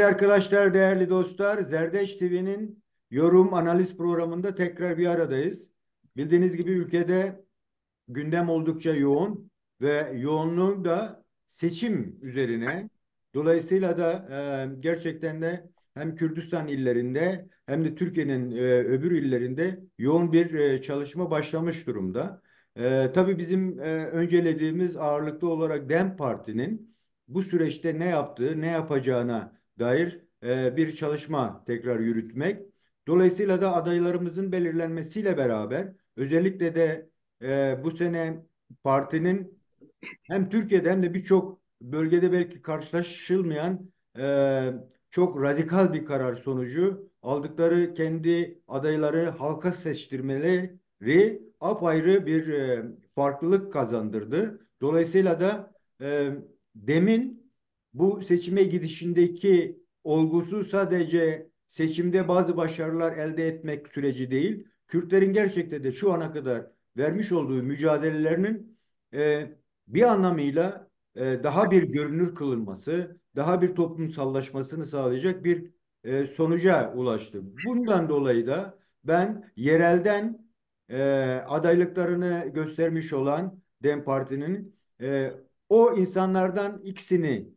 arkadaşlar, değerli dostlar, Zerdeş TV'nin yorum analiz programında tekrar bir aradayız. Bildiğiniz gibi ülkede gündem oldukça yoğun ve yoğunluğu da seçim üzerine. Dolayısıyla da gerçekten de hem Kürdistan illerinde hem de Türkiye'nin öbür illerinde yoğun bir çalışma başlamış durumda. Tabii bizim öncelediğimiz ağırlıklı olarak DEM Parti'nin bu süreçte ne yaptığı, ne yapacağına dair bir çalışma tekrar yürütmek. Dolayısıyla da adaylarımızın belirlenmesiyle beraber özellikle de bu sene partinin hem Türkiye'de hem de birçok bölgede belki karşılaşılmayan çok radikal bir karar sonucu aldıkları kendi adayları halka seçtirmeleri apayrı bir farklılık kazandırdı. Dolayısıyla da e, demin bu seçime gidişindeki olgusu sadece seçimde bazı başarılar elde etmek süreci değil, Kürtlerin gerçekten de şu ana kadar vermiş olduğu mücadelelerinin e, bir anlamıyla daha bir görünür kılınması, daha bir toplumsallaşmasını sağlayacak bir sonuca ulaştı. Bundan dolayı da ben yerelden e, adaylıklarını göstermiş olan DEM Parti'nin o insanlardan ikisini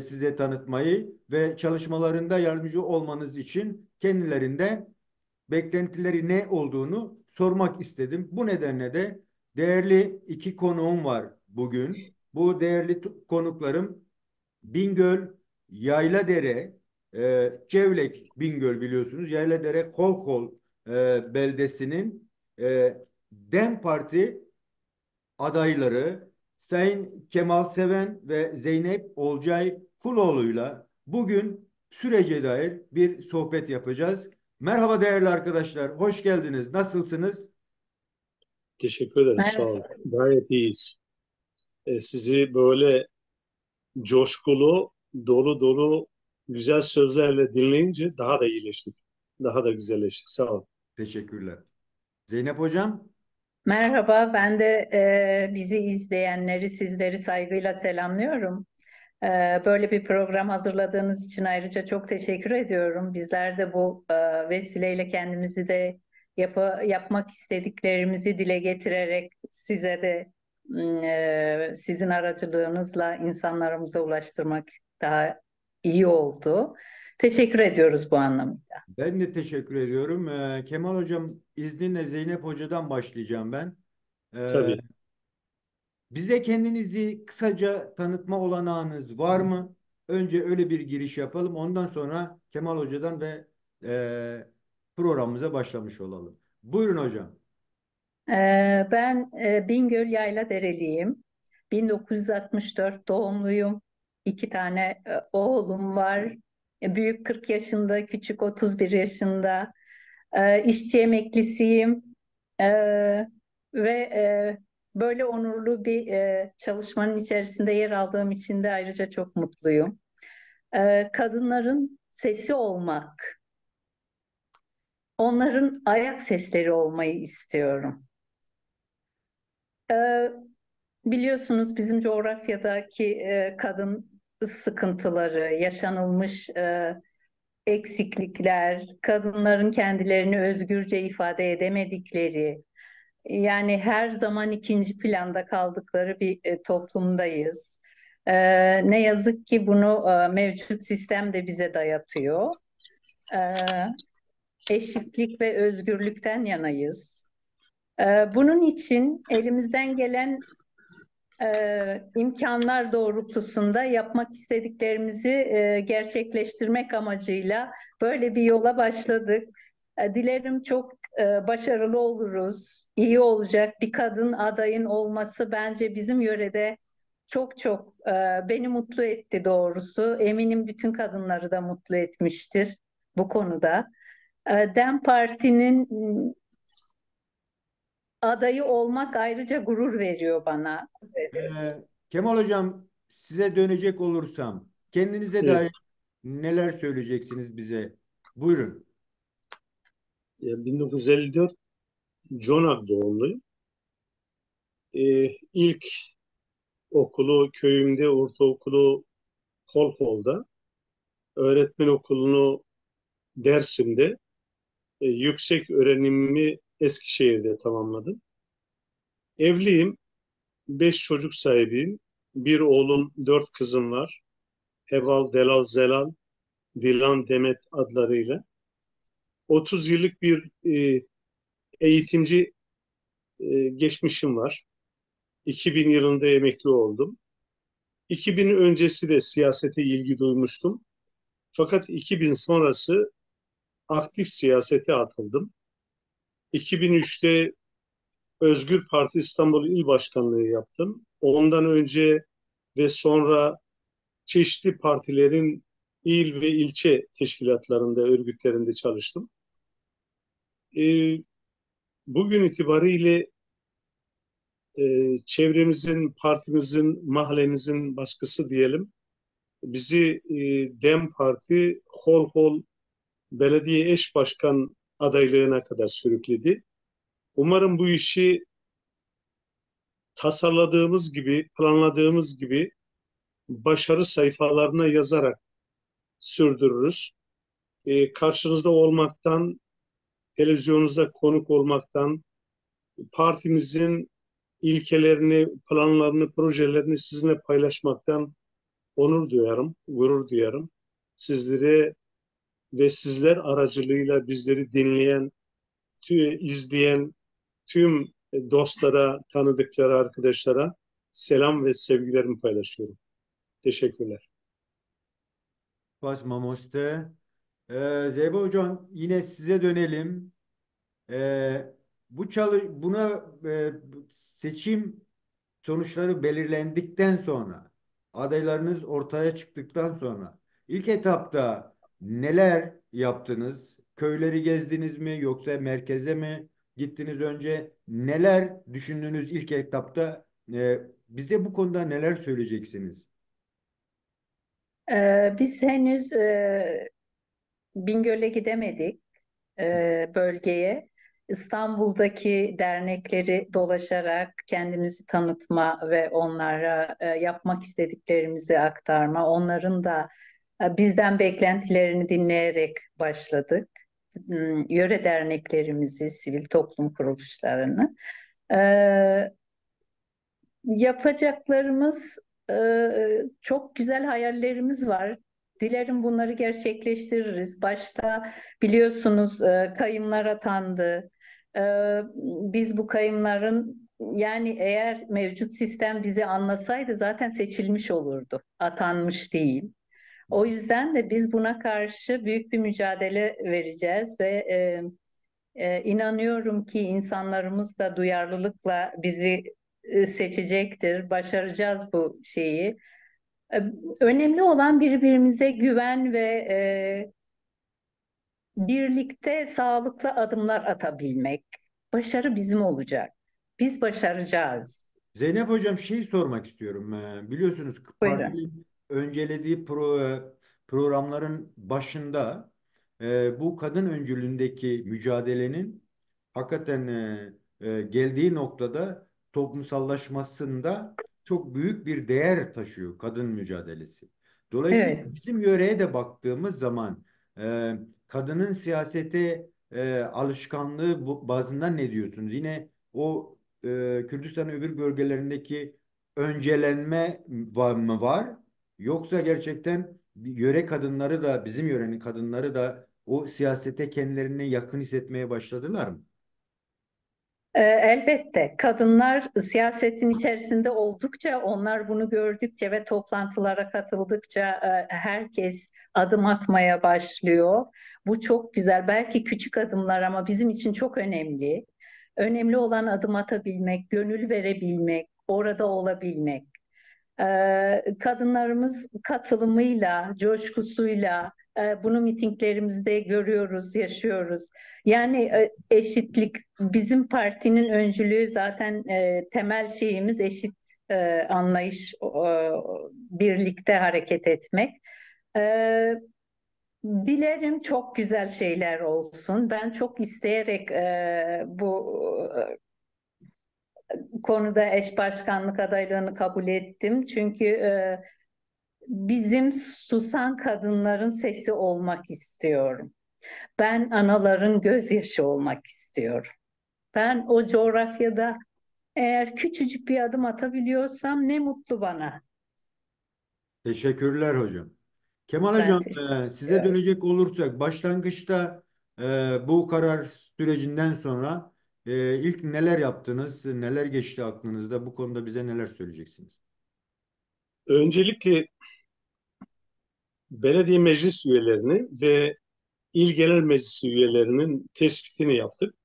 size tanıtmayı ve çalışmalarında yardımcı olmanız için kendilerinden beklentileri ne olduğunu sormak istedim. Bu nedenle de değerli iki konuğum var bugün. Bu değerli konuklarım Bingöl, Yayladere, Cevlek Bingöl biliyorsunuz. Yayladere Kolkol beldesinin DEM Parti adayları Sayın Kemal Seven ve Zeynep Olcay Kuloğlu'yla bugün sürece dair bir sohbet yapacağız. Merhaba değerli arkadaşlar, hoş geldiniz. Nasılsınız? Teşekkür ederim. Sağ olun. Merhaba. Gayet iyiyiz. Sizi böyle coşkulu, dolu dolu güzel sözlerle dinleyince daha da iyileştik. Daha da güzelleştik. Sağ olun. Teşekkürler. Zeynep Hocam, Merhaba, ben de bizi izleyenleri, sizleri saygıyla selamlıyorum. Böyle bir program hazırladığınız için ayrıca çok teşekkür ediyorum. Bizler de bu vesileyle kendimizi de yapmak istediklerimizi dile getirerek size de sizin aracılığınızla insanlarımıza ulaştırmak daha iyi oldu. Teşekkür ediyoruz bu anlamda. ben de teşekkür ediyorum. Kemal Hocam izninle Zeynep Hoca'dan başlayacağım ben. Ee, Tabii. Bize kendinizi kısaca tanıtma olanağınız var mı? Önce öyle bir giriş yapalım. Ondan sonra Kemal Hoca'dan ve programımıza başlamış olalım. Buyurun hocam. Ben Bingöl Yayladereliyim. 1964 doğumluyum. İki tane oğlum var. Büyük 40 yaşında, küçük 31 yaşında. İşçi emeklisiyim. Ve böyle onurlu bir çalışmanın içerisinde yer aldığım için de ayrıca çok mutluyum. Kadınların sesi olmak, onların ayak sesleri olmayı istiyorum. Ee, Biliyorsunuz bizim coğrafyadaki kadın sıkıntıları, yaşanılmış eksiklikler, kadınların kendilerini özgürce ifade edemedikleri, yani her zaman ikinci planda kaldıkları bir toplumdayız. Ne yazık ki bunu mevcut sistem de bize dayatıyor. E, Eşitlik ve özgürlükten yanayız. Bunun için elimizden gelen imkanlar doğrultusunda yapmak istediklerimizi gerçekleştirmek amacıyla böyle bir yola başladık. Dilerim çok başarılı oluruz, iyi olacak bir kadın adayın olması bence bizim yörede çok çok beni mutlu etti doğrusu. Eminim bütün kadınları da mutlu etmiştir bu konuda. DEM Parti'nin adayı olmak ayrıca gurur veriyor bana. Kemal Hocam size dönecek olursam kendinize Evet. dair neler söyleyeceksiniz bize? Buyurun. 1954 Conak doğumluyum. İlk okulu köyümde, ortaokulu Kolkol'da. öğretmen okulunu Dersim'de, yüksek öğrenimimi Eskişehir'de tamamladım. Evliyim, 5 çocuk sahibiyim. Bir oğlum, 4 kızım var. Heval, Delal, Zelal, Dilan, Demet adlarıyla. 30 yıllık bir eğitimci geçmişim var. 2000 yılında emekli oldum. 2000 öncesi de siyasete ilgi duymuştum. Fakat 2000 sonrası aktif siyasete atıldım. 2003'te Özgür Parti İstanbul İl Başkanlığı yaptım. Ondan önce ve sonra çeşitli partilerin il ve ilçe teşkilatlarında, örgütlerinde çalıştım. Ee, Bugün itibariyle çevremizin, partimizin, mahallemizin baskısı diyelim, bizi DEM Parti Hol Hol belediye eş başkan adaylığına kadar sürükledi. Umarım bu işi tasarladığımız gibi, planladığımız gibi başarı sayfalarına yazarak sürdürürüz. Karşınızda olmaktan, televizyonunuzda konuk olmaktan, partimizin ilkelerini, planlarını, projelerini sizinle paylaşmaktan onur duyarım, gurur duyarım. Sizlere ve sizler aracılığıyla bizleri dinleyen, izleyen tüm dostlara, tanıdıklara, arkadaşlara selam ve sevgilerimi paylaşıyorum. Teşekkürler. Baş Mamoste. Zeyba Hocam, yine size dönelim. Buna seçim sonuçları belirlendikten sonra, adaylarınız ortaya çıktıktan sonra ilk etapta neler yaptınız? Köyleri gezdiniz mi yoksa merkeze mi gittiniz önce? Neler düşündünüz ilk etapta? Bize bu konuda neler söyleyeceksiniz? Biz henüz Bingöl'e gidemedik, bölgeye. İstanbul'daki dernekleri dolaşarak kendimizi tanıtma ve onlara yapmak istediklerimizi aktarma, onların da bizden beklentilerini dinleyerek başladık. Yöre derneklerimizi, sivil toplum kuruluşlarını. Ee, Yapacaklarımız, çok güzel hayallerimiz var. Dilerim bunları gerçekleştiririz. Başta biliyorsunuz kayımlar atandı. E, Biz bu kayımların, yani eğer mevcut sistem bizi anlasaydı zaten seçilmiş olurdu. Atanmış değil. O yüzden de biz buna karşı büyük bir mücadele vereceğiz ve inanıyorum ki insanlarımız da duyarlılıkla bizi seçecektir. Başaracağız bu şeyi. E, Önemli olan birbirimize güven ve birlikte sağlıklı adımlar atabilmek. Başarı bizim olacak. Biz başaracağız. Zeynep Hocam, şey sormak istiyorum. Biliyorsunuz Buyurun. partinin öncelediği programların başında bu kadın öncülüğündeki mücadelenin hakikaten geldiği noktada toplumsallaşmasında çok büyük bir değer taşıyor kadın mücadelesi. Dolayısıyla Evet. bizim yöreye de baktığımız zaman e, kadının siyasete alışkanlığı bazında ne diyorsunuz? Yine o Kürdistan'ın öbür bölgelerindeki öncelenme var mı var? Yoksa gerçekten yöre kadınları da bizim yörenin kadınları da o siyasete kendilerini yakın hissetmeye başladılar mı? Elbette kadınlar siyasetin içerisinde oldukça, onlar bunu gördükçe ve toplantılara katıldıkça herkes adım atmaya başlıyor. Bu çok güzel. Belki küçük adımlar ama bizim için çok önemli. Önemli olan adım atabilmek, gönül verebilmek, orada olabilmek. Kadınlarımız katılımıyla, coşkusuyla bunu mitinglerimizde görüyoruz, yaşıyoruz. Yani eşitlik, bizim partinin öncülüğü zaten temel şeyimiz eşit anlayış, birlikte hareket etmek. E, Dilerim çok güzel şeyler olsun. Ben çok isteyerek bu konuda eş başkanlık adaylığını kabul ettim. Çünkü bizim susan kadınların sesi olmak istiyorum. Ben anaların gözyaşı olmak istiyorum. Ben o coğrafyada eğer küçücük bir adım atabiliyorsam ne mutlu bana. Teşekkürler hocam. Kemal Ben hocam, teşekkür size ediyorum. dönecek olursak başlangıçta bu karar sürecinden sonra ilk neler yaptınız, neler geçti aklınızda? Bu konuda bize neler söyleyeceksiniz? Öncelikle belediye meclis üyelerini ve il genel meclisi üyelerinin tespitini yaptık.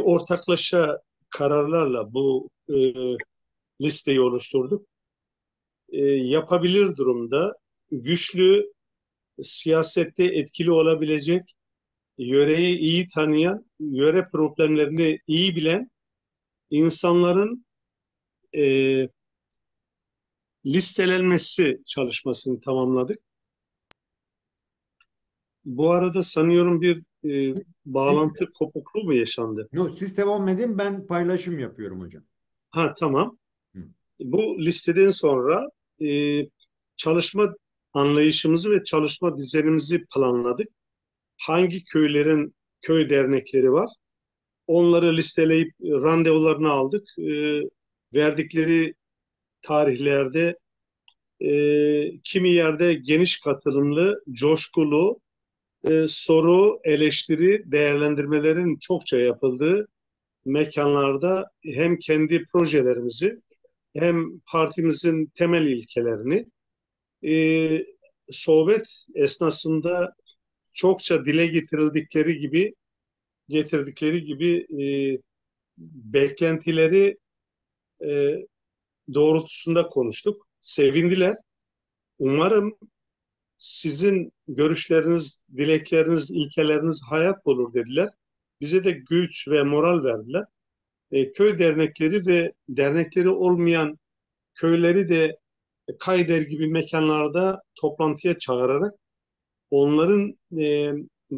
Ortaklaşa kararlarla bu listeyi oluşturduk. Yapabilir durumda güçlü, siyasette etkili olabilecek, yöreyi iyi tanıyan, yöre problemlerini iyi bilen insanların e, listelenmesi çalışmasını tamamladık. Bu arada sanıyorum bir Siz, bağlantı kopukluğu mu yaşandı? no, siz devam edin, ben paylaşım yapıyorum hocam. Ha, tamam. Hı. Bu listeden sonra e, çalışma anlayışımızı ve çalışma düzenimizi planladık. Hangi köylerin köy dernekleri var? Onları listeleyip randevularını aldık. Verdikleri tarihlerde kimi yerde geniş katılımlı, coşkulu, soru, eleştiri, değerlendirmelerin çokça yapıldığı mekanlarda hem kendi projelerimizi hem partimizin temel ilkelerini e, sohbet esnasında çokça dile getirdikleri gibi beklentileri e, doğrultusunda konuştuk. Sevindiler. Umarım sizin görüşleriniz, dilekleriniz, ilkeleriniz hayat bulur dediler. Bize de güç ve moral verdiler. Köy dernekleri ve dernekleri olmayan köyleri de Kayder gibi mekanlarda toplantıya çağırarak onların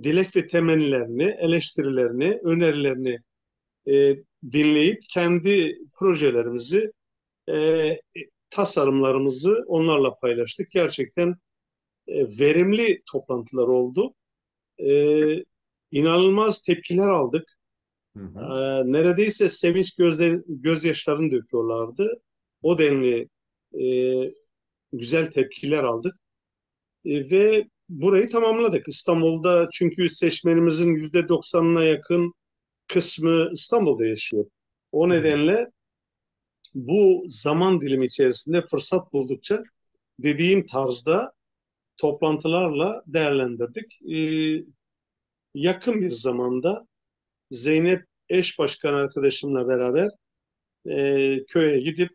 dilek ve temennilerini, eleştirilerini, önerilerini dinleyip kendi projelerimizi, e, tasarımlarımızı onlarla paylaştık. Gerçekten verimli toplantılar oldu. İnanılmaz tepkiler aldık. Hı hı. Neredeyse sevinç gözyaşlarını döküyorlardı. O denli e, güzel tepkiler aldık. Ve burayı tamamladık. İstanbul'da çünkü seçmenimizin %90'ına yakın kısmı İstanbul'da yaşıyor. O Evet. nedenle bu zaman dilimi içerisinde fırsat buldukça dediğim tarzda toplantılarla değerlendirdik. Yakın bir zamanda Zeynep eş başkan arkadaşımla beraber köye gidip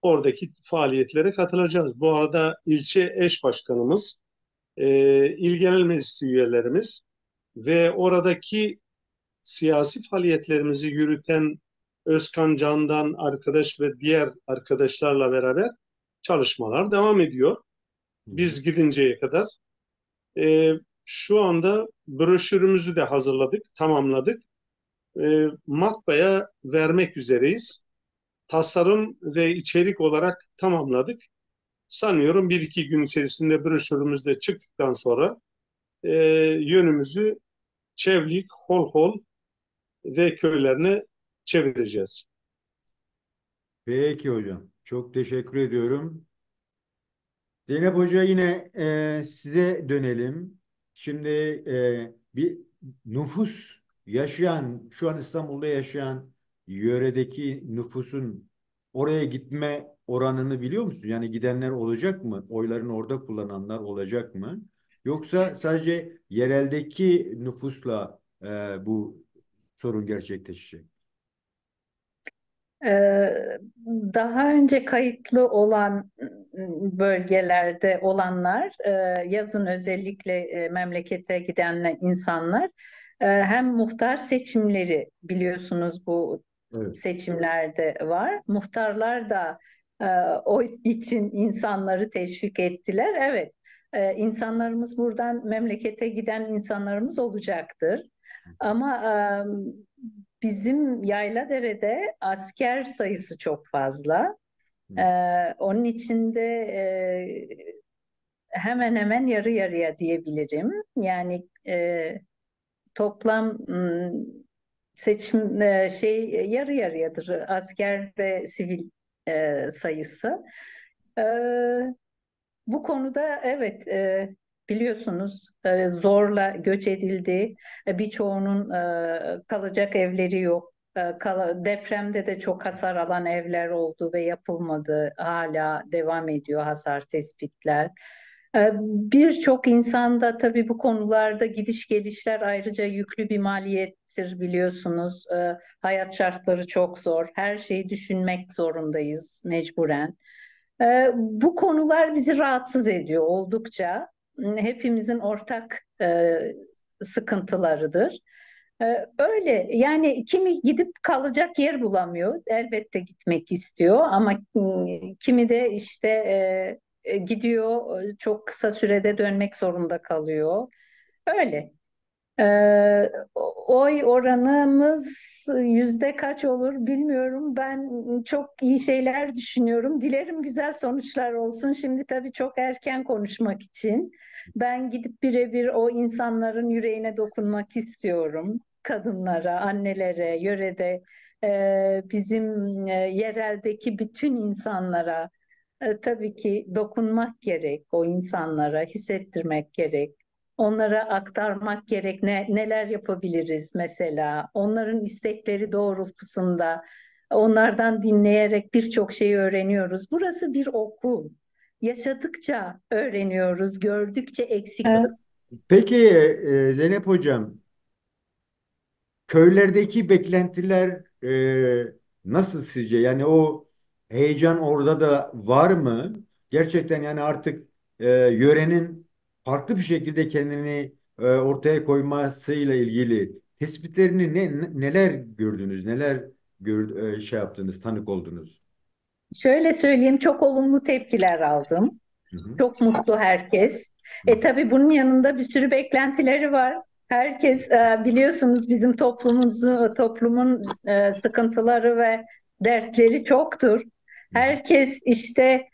oradaki faaliyetlere katılacağız. Bu arada ilçe eş başkanımız, il genel meclisi üyelerimiz ve oradaki siyasi faaliyetlerimizi yürüten Özkan Candan arkadaş ve diğer arkadaşlarla beraber çalışmalar devam ediyor. Hı hı. Biz gidinceye kadar. E, Şu anda broşürümüzü de hazırladık, tamamladık. Matbaaya vermek üzereyiz. Tasarım ve içerik olarak tamamladık. Sanıyorum bir iki gün içerisinde broşürümüz de çıktıktan sonra e, yönümüzü Çevlik, Holhol ve köylerine çevireceğiz. Peki hocam. Çok teşekkür ediyorum. Zeynep Hoca, yine size dönelim. Şimdi bir nüfus yaşayan, şu an İstanbul'da yaşayan yöredeki nüfusun oraya gitme oranını biliyor musun? Yani gidenler olacak mı? Oylarını orada kullananlar olacak mı? Yoksa sadece yereldeki nüfusla bu sorun gerçekleşecek? Daha önce kayıtlı olan bölgelerde olanlar, yazın özellikle memlekete giden insanlar, hem muhtar seçimleri biliyorsunuz bu Evet. seçimlerde var. Muhtarlar da e, o için insanları teşvik ettiler. Evet, insanlarımız buradan memlekete giden insanlarımız olacaktır. Ama bizim Yayladere'de asker sayısı çok fazla. Onun için de hemen hemen yarı yarıya diyebilirim. Yani toplam seçim yarı yarıyadır asker ve sivil sayısı. E, Bu konuda evet, biliyorsunuz, zorla göç edildi. Birçoğunun kalacak evleri yok. Depremde de çok hasar alan evler oldu ve yapılmadı. Hala devam ediyor hasar tespitler. Birçok insanda tabii bu konularda gidiş gelişler ayrıca yüklü bir maliyettir, biliyorsunuz. Hayat şartları çok zor. Her şeyi düşünmek zorundayız mecburen. Bu konular bizi rahatsız ediyor oldukça. Hepimizin ortak sıkıntılarıdır. Öyle yani, kimi gidip kalacak yer bulamıyor. Elbette gitmek istiyor ama kimi de işte gidiyor, çok kısa sürede dönmek zorunda kalıyor. Öyle. Oy oranımız yüzde kaç olur bilmiyorum. Ben çok iyi şeyler düşünüyorum. Dilerim güzel sonuçlar olsun. Şimdi tabii çok erken konuşmak için. Ben gidip birebir o insanların yüreğine dokunmak istiyorum. Kadınlara, annelere, yörede bizim yereldeki bütün insanlara tabii ki dokunmak gerek. O insanlara hissettirmek gerek. Onlara aktarmak gerek, neler yapabiliriz mesela. Onların istekleri doğrultusunda onlardan dinleyerek birçok şeyi öğreniyoruz. Burası bir okul. Yaşadıkça öğreniyoruz, gördükçe eksik. Peki Zeynep Hocam, köylerdeki beklentiler nasıl sizce? Yani o heyecan orada da var mı? Gerçekten yani artık yörenin farklı bir şekilde kendini ortaya koymasıyla ilgili tespitlerini neler gördünüz? Neler şey yaptınız, tanık oldunuz? Şöyle söyleyeyim, çok olumlu tepkiler aldım. Hı hı. Çok mutlu herkes. Hı hı. Tabii bunun yanında bir sürü beklentileri var. Herkes, biliyorsunuz, bizim toplumun sıkıntıları ve dertleri çoktur. Hı hı. Herkes işte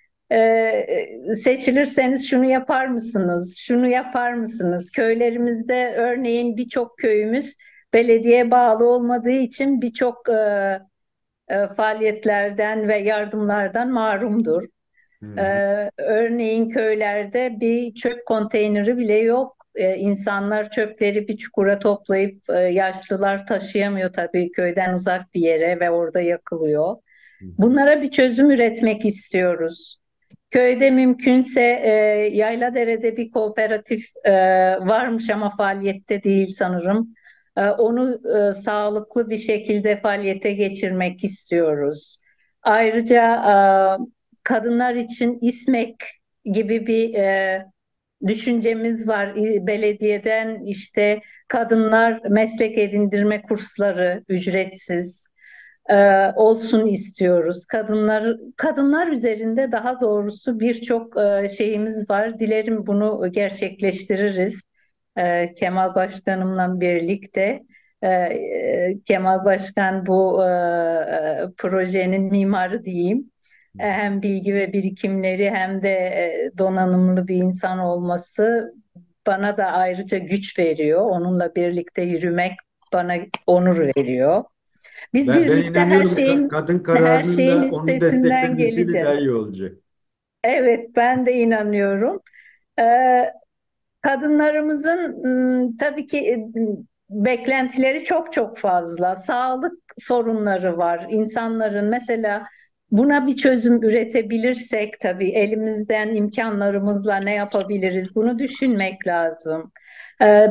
seçilirseniz şunu yapar mısınız, şunu yapar mısınız? Köylerimizde örneğin birçok köyümüz belediye bağlı olmadığı için birçok faaliyetlerden ve yardımlardan mahrumdur. Hı hı. Örneğin köylerde bir çöp konteyneri bile yok. İnsanlar çöpleri bir çukura toplayıp, yaşlılar taşıyamıyor tabii, köyden uzak bir yere ve orada yakılıyor. Hı hı. Bunlara bir çözüm üretmek istiyoruz. Köyde mümkünse Yayladere'de bir kooperatif varmış ama faaliyette değil sanırım. Onu sağlıklı bir şekilde faaliyete geçirmek istiyoruz. Ayrıca kadınlar için İSMEK gibi bir düşüncemiz var. Belediyeden işte kadınlar meslek edindirme kursları ücretsiz olsun istiyoruz. Kadınlar üzerinde daha doğrusu birçok şeyimiz var. Dilerim bunu gerçekleştiririz. Kemal Başkanımla birlikte. Kemal Başkan bu projenin mimarı diyeyim. Hem bilgi ve birikimleri hem de donanımlı bir insan olması bana da ayrıca güç veriyor. Onunla birlikte yürümek bana onur veriyor. Biz Ben birlikte her inanıyorum şeyin kadın her kararının da şeyin onu üstesinden desteklemesiyle geleceğiz. daha iyi olacak. Evet, ben de inanıyorum. Ee, Kadınlarımızın tabii ki beklentileri çok çok fazla. Sağlık sorunları var. İnsanların mesela buna bir çözüm üretebilirsek tabii elimizden imkanlarımızla ne yapabiliriz? Bunu düşünmek lazım.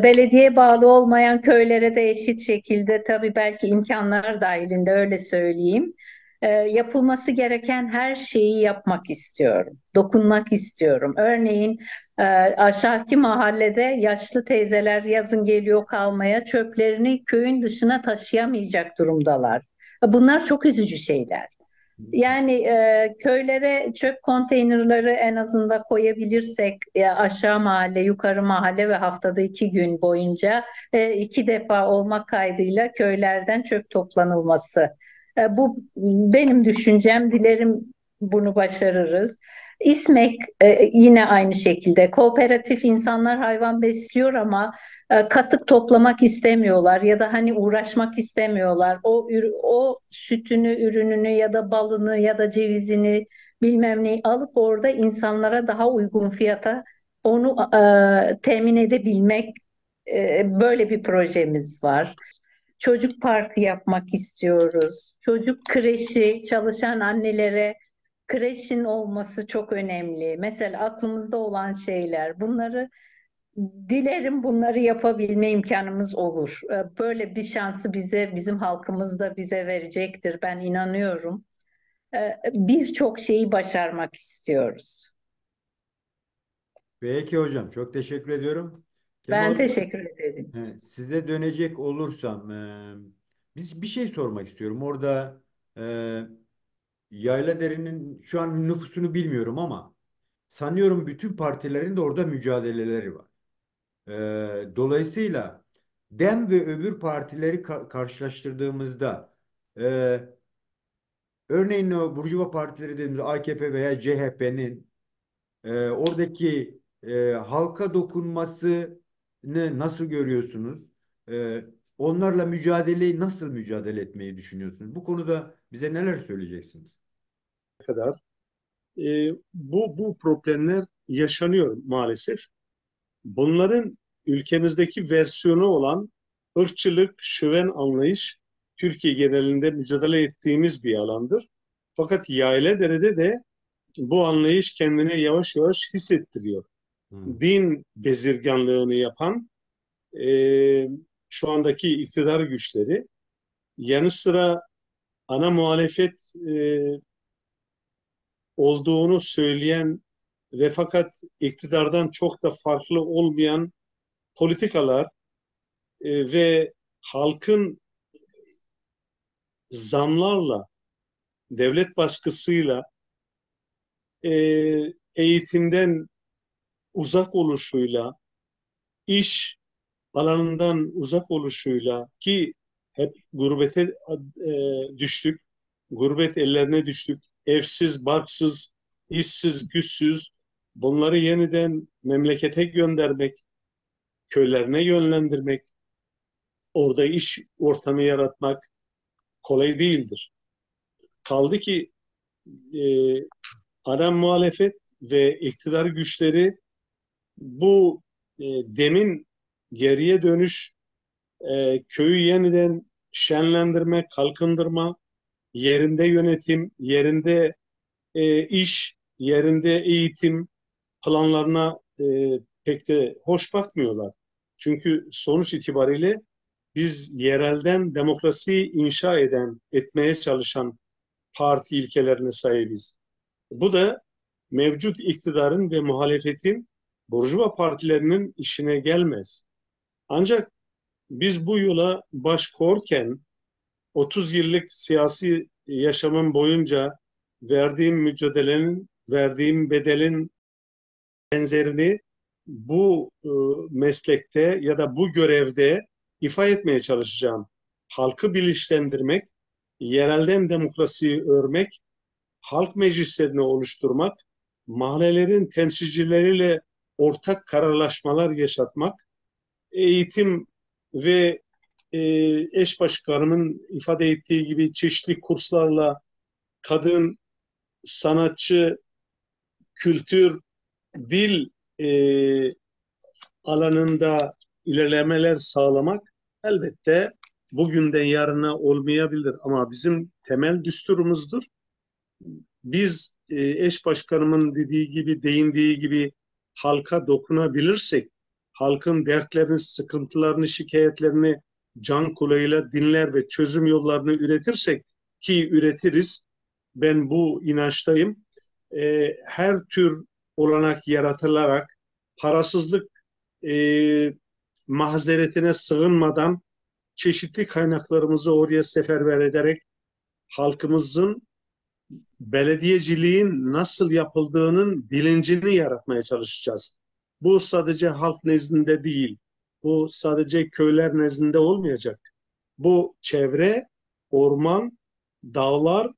Belediye bağlı olmayan köylere de eşit şekilde tabii, belki imkanlar dahilinde, öyle söyleyeyim. Yapılması gereken her şeyi yapmak istiyorum. Dokunmak istiyorum. Örneğin aşağıki mahallede yaşlı teyzeler yazın geliyor kalmaya, çöplerini köyün dışına taşıyamayacak durumdalar. Bunlar çok üzücü şeyler. Yani köylere çöp konteynerları en azından koyabilirsek, aşağı mahalle, yukarı mahalle ve haftada 2 gün boyunca 2 defa olmak kaydıyla köylerden çöp toplanılması. Bu benim düşüncem. Dilerim bunu başarırız. İSMEK yine aynı şekilde kooperatif, insanlar hayvan besliyor ama katık toplamak istemiyorlar ya da hani uğraşmak istemiyorlar. O sütünü, ürününü ya da balını ya da cevizini bilmem neyi alıp orada insanlara daha uygun fiyata onu temin edebilmek, böyle bir projemiz var. Çocuk parkı yapmak istiyoruz. Çocuk kreşi, çalışan annelere kreşin olması çok önemli. Mesela aklımızda olan şeyler. Bunları yapabilme imkanımız olur. Böyle bir şansı bizim halkımız da bize verecektir. Ben inanıyorum. Birçok şeyi başarmak istiyoruz. Peki hocam, çok teşekkür ediyorum. Ben Kemal, teşekkür ederim. size dönecek olursam, biz bir şey sormak istiyorum. Orada e, Yayladere'nin şu an nüfusunu bilmiyorum ama sanıyorum bütün partilerin de orada mücadeleleri var. Dolayısıyla DEM ve öbür partileri karşılaştırdığımızda, e, örneğin o Burjuva partileri dediğimiz AKP veya CHP'nin oradaki halka dokunmasını nasıl görüyorsunuz? Onlarla nasıl mücadele etmeyi düşünüyorsunuz? Bu konuda bize neler söyleyeceksiniz? Kadar bu problemler yaşanıyor maalesef. Bunların ülkemizdeki versiyonu olan ırkçılık, şöven anlayış Türkiye genelinde mücadele ettiğimiz bir alandır. Fakat Yayladere'de de bu anlayış kendine yavaş yavaş hissettiriyor. Hmm. Din bezirganlığını yapan şu andaki iktidar güçleri yanı sıra ana muhalefet olduğunu söyleyen ve fakat iktidardan çok da farklı olmayan politikalar ve halkın zamlarla, devlet baskısıyla, e, eğitimden uzak oluşuyla, iş alanından uzak oluşuyla ki hep gurbete düştük, gurbet ellerine düştük, evsiz, barksız, işsiz, güçsüz, bunları yeniden memlekete göndermek, köylerine yönlendirmek, orada iş ortamı yaratmak kolay değildir. Kaldı ki e, ana muhalefet ve iktidar güçleri bu demin geriye dönüş, köyü yeniden şenlendirme, kalkındırma, yerinde yönetim, yerinde iş, yerinde eğitim planlarına pek de hoş bakmıyorlar. Çünkü sonuç itibariyle biz yerelden demokrasiyi inşa etmeye çalışan parti ilkelerine sahibiz. Bu da mevcut iktidarın ve muhalefetin burjuva partilerinin işine gelmez. Ancak biz bu yola baş korken 30 yıllık siyasi yaşamım boyunca verdiğim mücadelenin, verdiğim bedelin benzerini bu meslekte ya da bu görevde ifa etmeye çalışacağım. Halkı bilinçlendirmek, yerelden demokrasiyi örmek, halk meclislerini oluşturmak, mahallelerin temsilcileriyle ortak kararlaşmalar yaşatmak, eğitim ve eş başkanımın ifade ettiği gibi çeşitli kurslarla kadın, sanatçı, kültür, dil e, alanında ilerlemeler sağlamak elbette bugünden yarına olmayabilir ama bizim temel düsturumuzdur. Biz eş başkanımın dediği gibi, değindiği gibi halka dokunabilirsek, halkın dertlerini, sıkıntılarını, şikayetlerini can kulağıyla dinler ve çözüm yollarını üretirsek ki üretiriz, ben bu inançtayım. Her tür olanak yaratılarak parasızlık e, mazeretine sığınmadan çeşitli kaynaklarımızı oraya seferber ederek halkımızın belediyeciliğin nasıl yapıldığının bilincini yaratmaya çalışacağız. Bu sadece halk nezdinde değil, bu sadece köyler nezdinde olmayacak. Bu çevre, orman, dağlar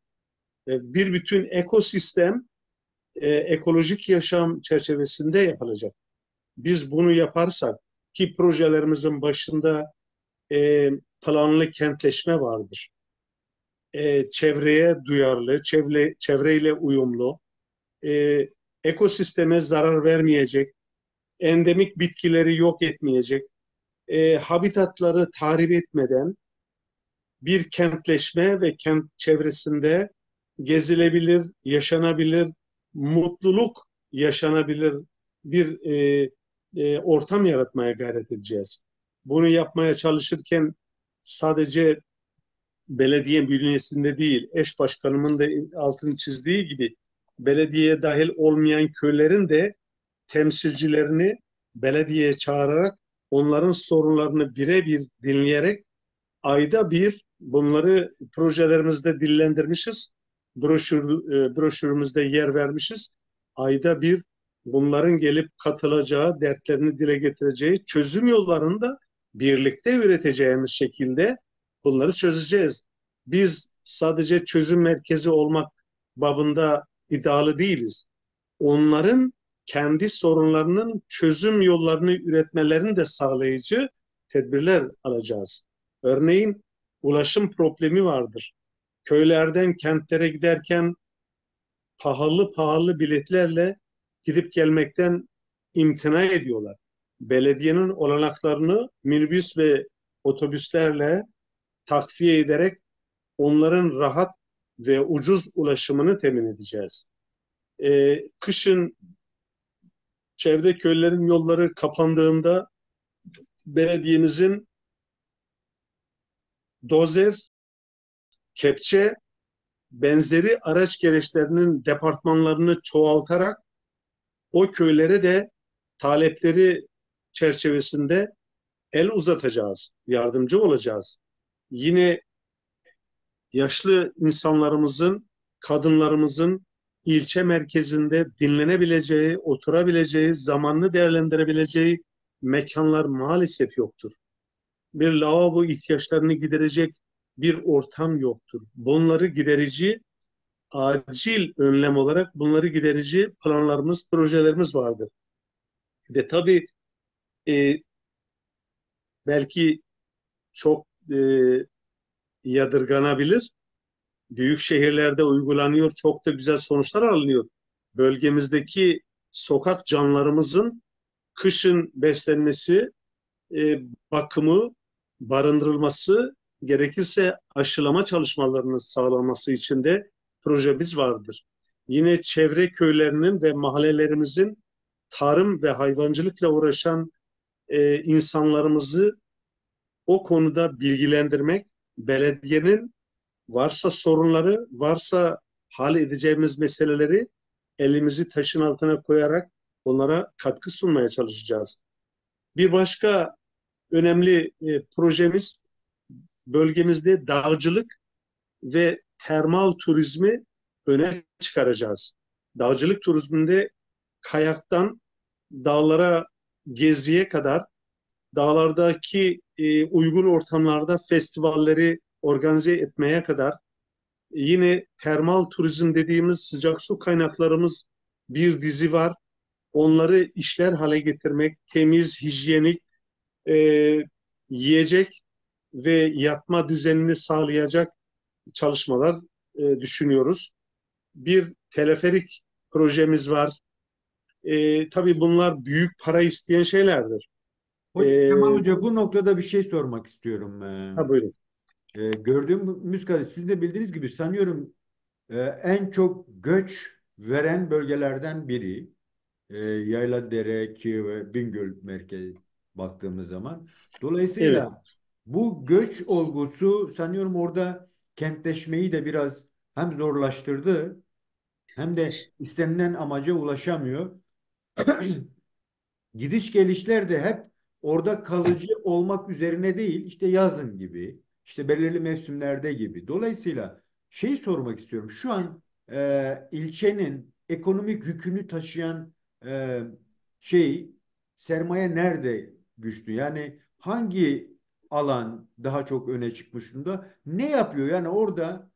bir bütün ekosistem, ekolojik yaşam çerçevesinde yapılacak. Biz bunu yaparsak ki projelerimizin başında planlı kentleşme vardır. Çevreye duyarlı, çevreyle uyumlu, e, ekosisteme zarar vermeyecek, endemik bitkileri yok etmeyecek, habitatları tahrip etmeden bir kentleşme ve kent çevresinde gezilebilir, yaşanabilir, mutluluk yaşanabilir bir ortam yaratmaya gayret edeceğiz. Bunu yapmaya çalışırken sadece belediye bünyesinde değil, eş başkanımın da altını çizdiği gibi belediyeye dahil olmayan köylerin de temsilcilerini belediyeye çağırarak onların sorunlarını birebir dinleyerek ayda bir bunları projelerimizde dillendirmişiz. Broşürümüzde yer vermişiz. Ayda bir bunların gelip katılacağı, dertlerini dile getireceği, çözüm yollarını da birlikte üreteceğimiz şekilde bunları çözeceğiz. Biz sadece çözüm merkezi olmak babında iddialı değiliz. Onların kendi sorunlarının çözüm yollarını üretmelerini de sağlayıcı tedbirler alacağız. Örneğin ulaşım problemi vardır. Köylerden kentlere giderken pahalı pahalı biletlerle gidip gelmekten imtina ediyorlar. Belediyenin olanaklarını minibüs ve otobüslerle takviye ederek onların rahat ve ucuz ulaşımını temin edeceğiz. Kışın çevre köylerin yolları kapandığında belediyemizin dozer, kepçe benzeri araç gereçlerinin departmanlarını çoğaltarak o köylere de talepleri çerçevesinde el uzatacağız, yardımcı olacağız. Yine yaşlı insanlarımızın, kadınlarımızın ilçe merkezinde dinlenebileceği, oturabileceği, zamanını değerlendirebileceği mekanlar maalesef yoktur. Bir lavabo ihtiyaçlarını giderecek bir ortam yoktur. Bunları giderici, acil önlem olarak bunları giderici planlarımız, projelerimiz vardır. Ve tabii e, belki çok yadırganabilir. Büyük şehirlerde uygulanıyor, çok da güzel sonuçlar alınıyor. Bölgemizdeki sokak canlılarımızın kışın beslenmesi, bakımı, barındırılması, gerekirse aşılama çalışmalarının sağlanması için de projemiz vardır. Yine çevre köylerinin ve mahallelerimizin tarım ve hayvancılıkla uğraşan insanlarımızı o konuda bilgilendirmek, belediyenin varsa sorunları, varsa hal edeceğimiz meseleleri elimizi taşın altına koyarak onlara katkı sunmaya çalışacağız. Bir başka önemli projemiz bölgemizde dağcılık ve termal turizmi öne çıkaracağız. Dağcılık turizminde kayaktan dağlara geziye kadar dağlardaki uygun ortamlarda festivalleri organize etmeye kadar yine termal turizm dediğimiz sıcak su kaynaklarımız bir dizi var. Onları işler hale getirmek, temiz, hijyenik, e, yiyecek ve yatma düzenini sağlayacak çalışmalar düşünüyoruz. Bir teleferik projemiz var. Tabii bunlar büyük para isteyen şeylerdir. Kemal E, Hoca, bu noktada bir şey sormak istiyorum. buyurun. Gördüğümüz kadarıyla siz de bildiğiniz gibi sanıyorum en çok göç veren bölgelerden biri. Yayladere, Ki ve Bingöl merkezi baktığımız zaman. Evet, Dolayısıyla bu göç olgusu sanıyorum orada kentleşmeyi de biraz hem zorlaştırdı hem de istenilen amaca ulaşamıyor. Gidiş gelişler de hep orada kalıcı olmak üzerine değil, işte yazın gibi, işte belirli mevsimlerde gibi. Dolayısıyla şey sormak istiyorum. Şu an ilçenin ekonomik yükünü taşıyan e, şey sermaye nerede güçlü? Yani hangi alan daha çok öne çıkmış durumda? Ne yapıyor? Yani orada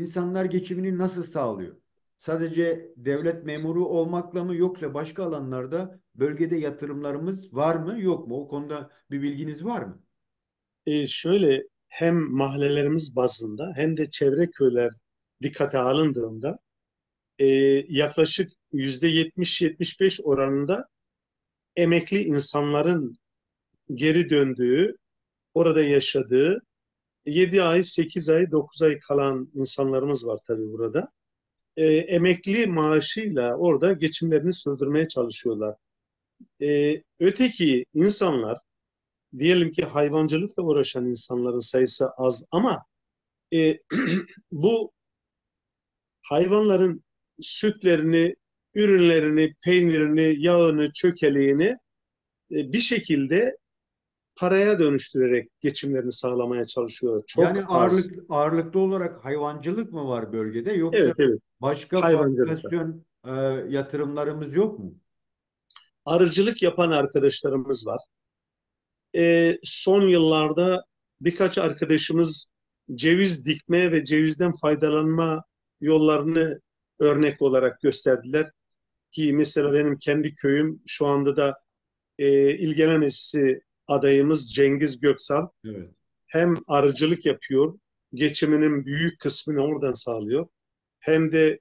insanlar geçimini nasıl sağlıyor? Sadece devlet memuru olmakla mı yoksa başka alanlarda bölgede yatırımlarımız var mı yok mu? O konuda bir bilginiz var mı? Şöyle hem mahallelerimiz bazında hem de çevre köyler dikkate alındığında e, yaklaşık %70-75 oranında emekli insanların geri döndüğü, orada yaşadığı 7 ay, 8 ay, 9 ay kalan insanlarımız var tabii burada. Emekli maaşıyla orada geçimlerini sürdürmeye çalışıyorlar. Öteki insanlar, diyelim ki hayvancılıkla uğraşan insanların sayısı az ama e, bu hayvanların sütlerini, ürünlerini, peynirini, yağını, çökeleğini bir şekilde paraya dönüştürerek geçimlerini sağlamaya çalışıyor. Yani Çok az. ağırlıklı olarak hayvancılık mı var bölgede yoksa Evet, evet. başka Hayvancılıkta. fabrikasyon yatırımlarımız yok mu? Arıcılık yapan arkadaşlarımız var. Son yıllarda birkaç arkadaşımız ceviz dikme ve cevizden faydalanma yollarını örnek olarak gösterdiler. Ki mesela benim kendi köyüm şu anda da İl Genel Meclisi adayımız Cengiz Göksal Evet. hem arıcılık yapıyor, geçiminin büyük kısmını oradan sağlıyor. Hem de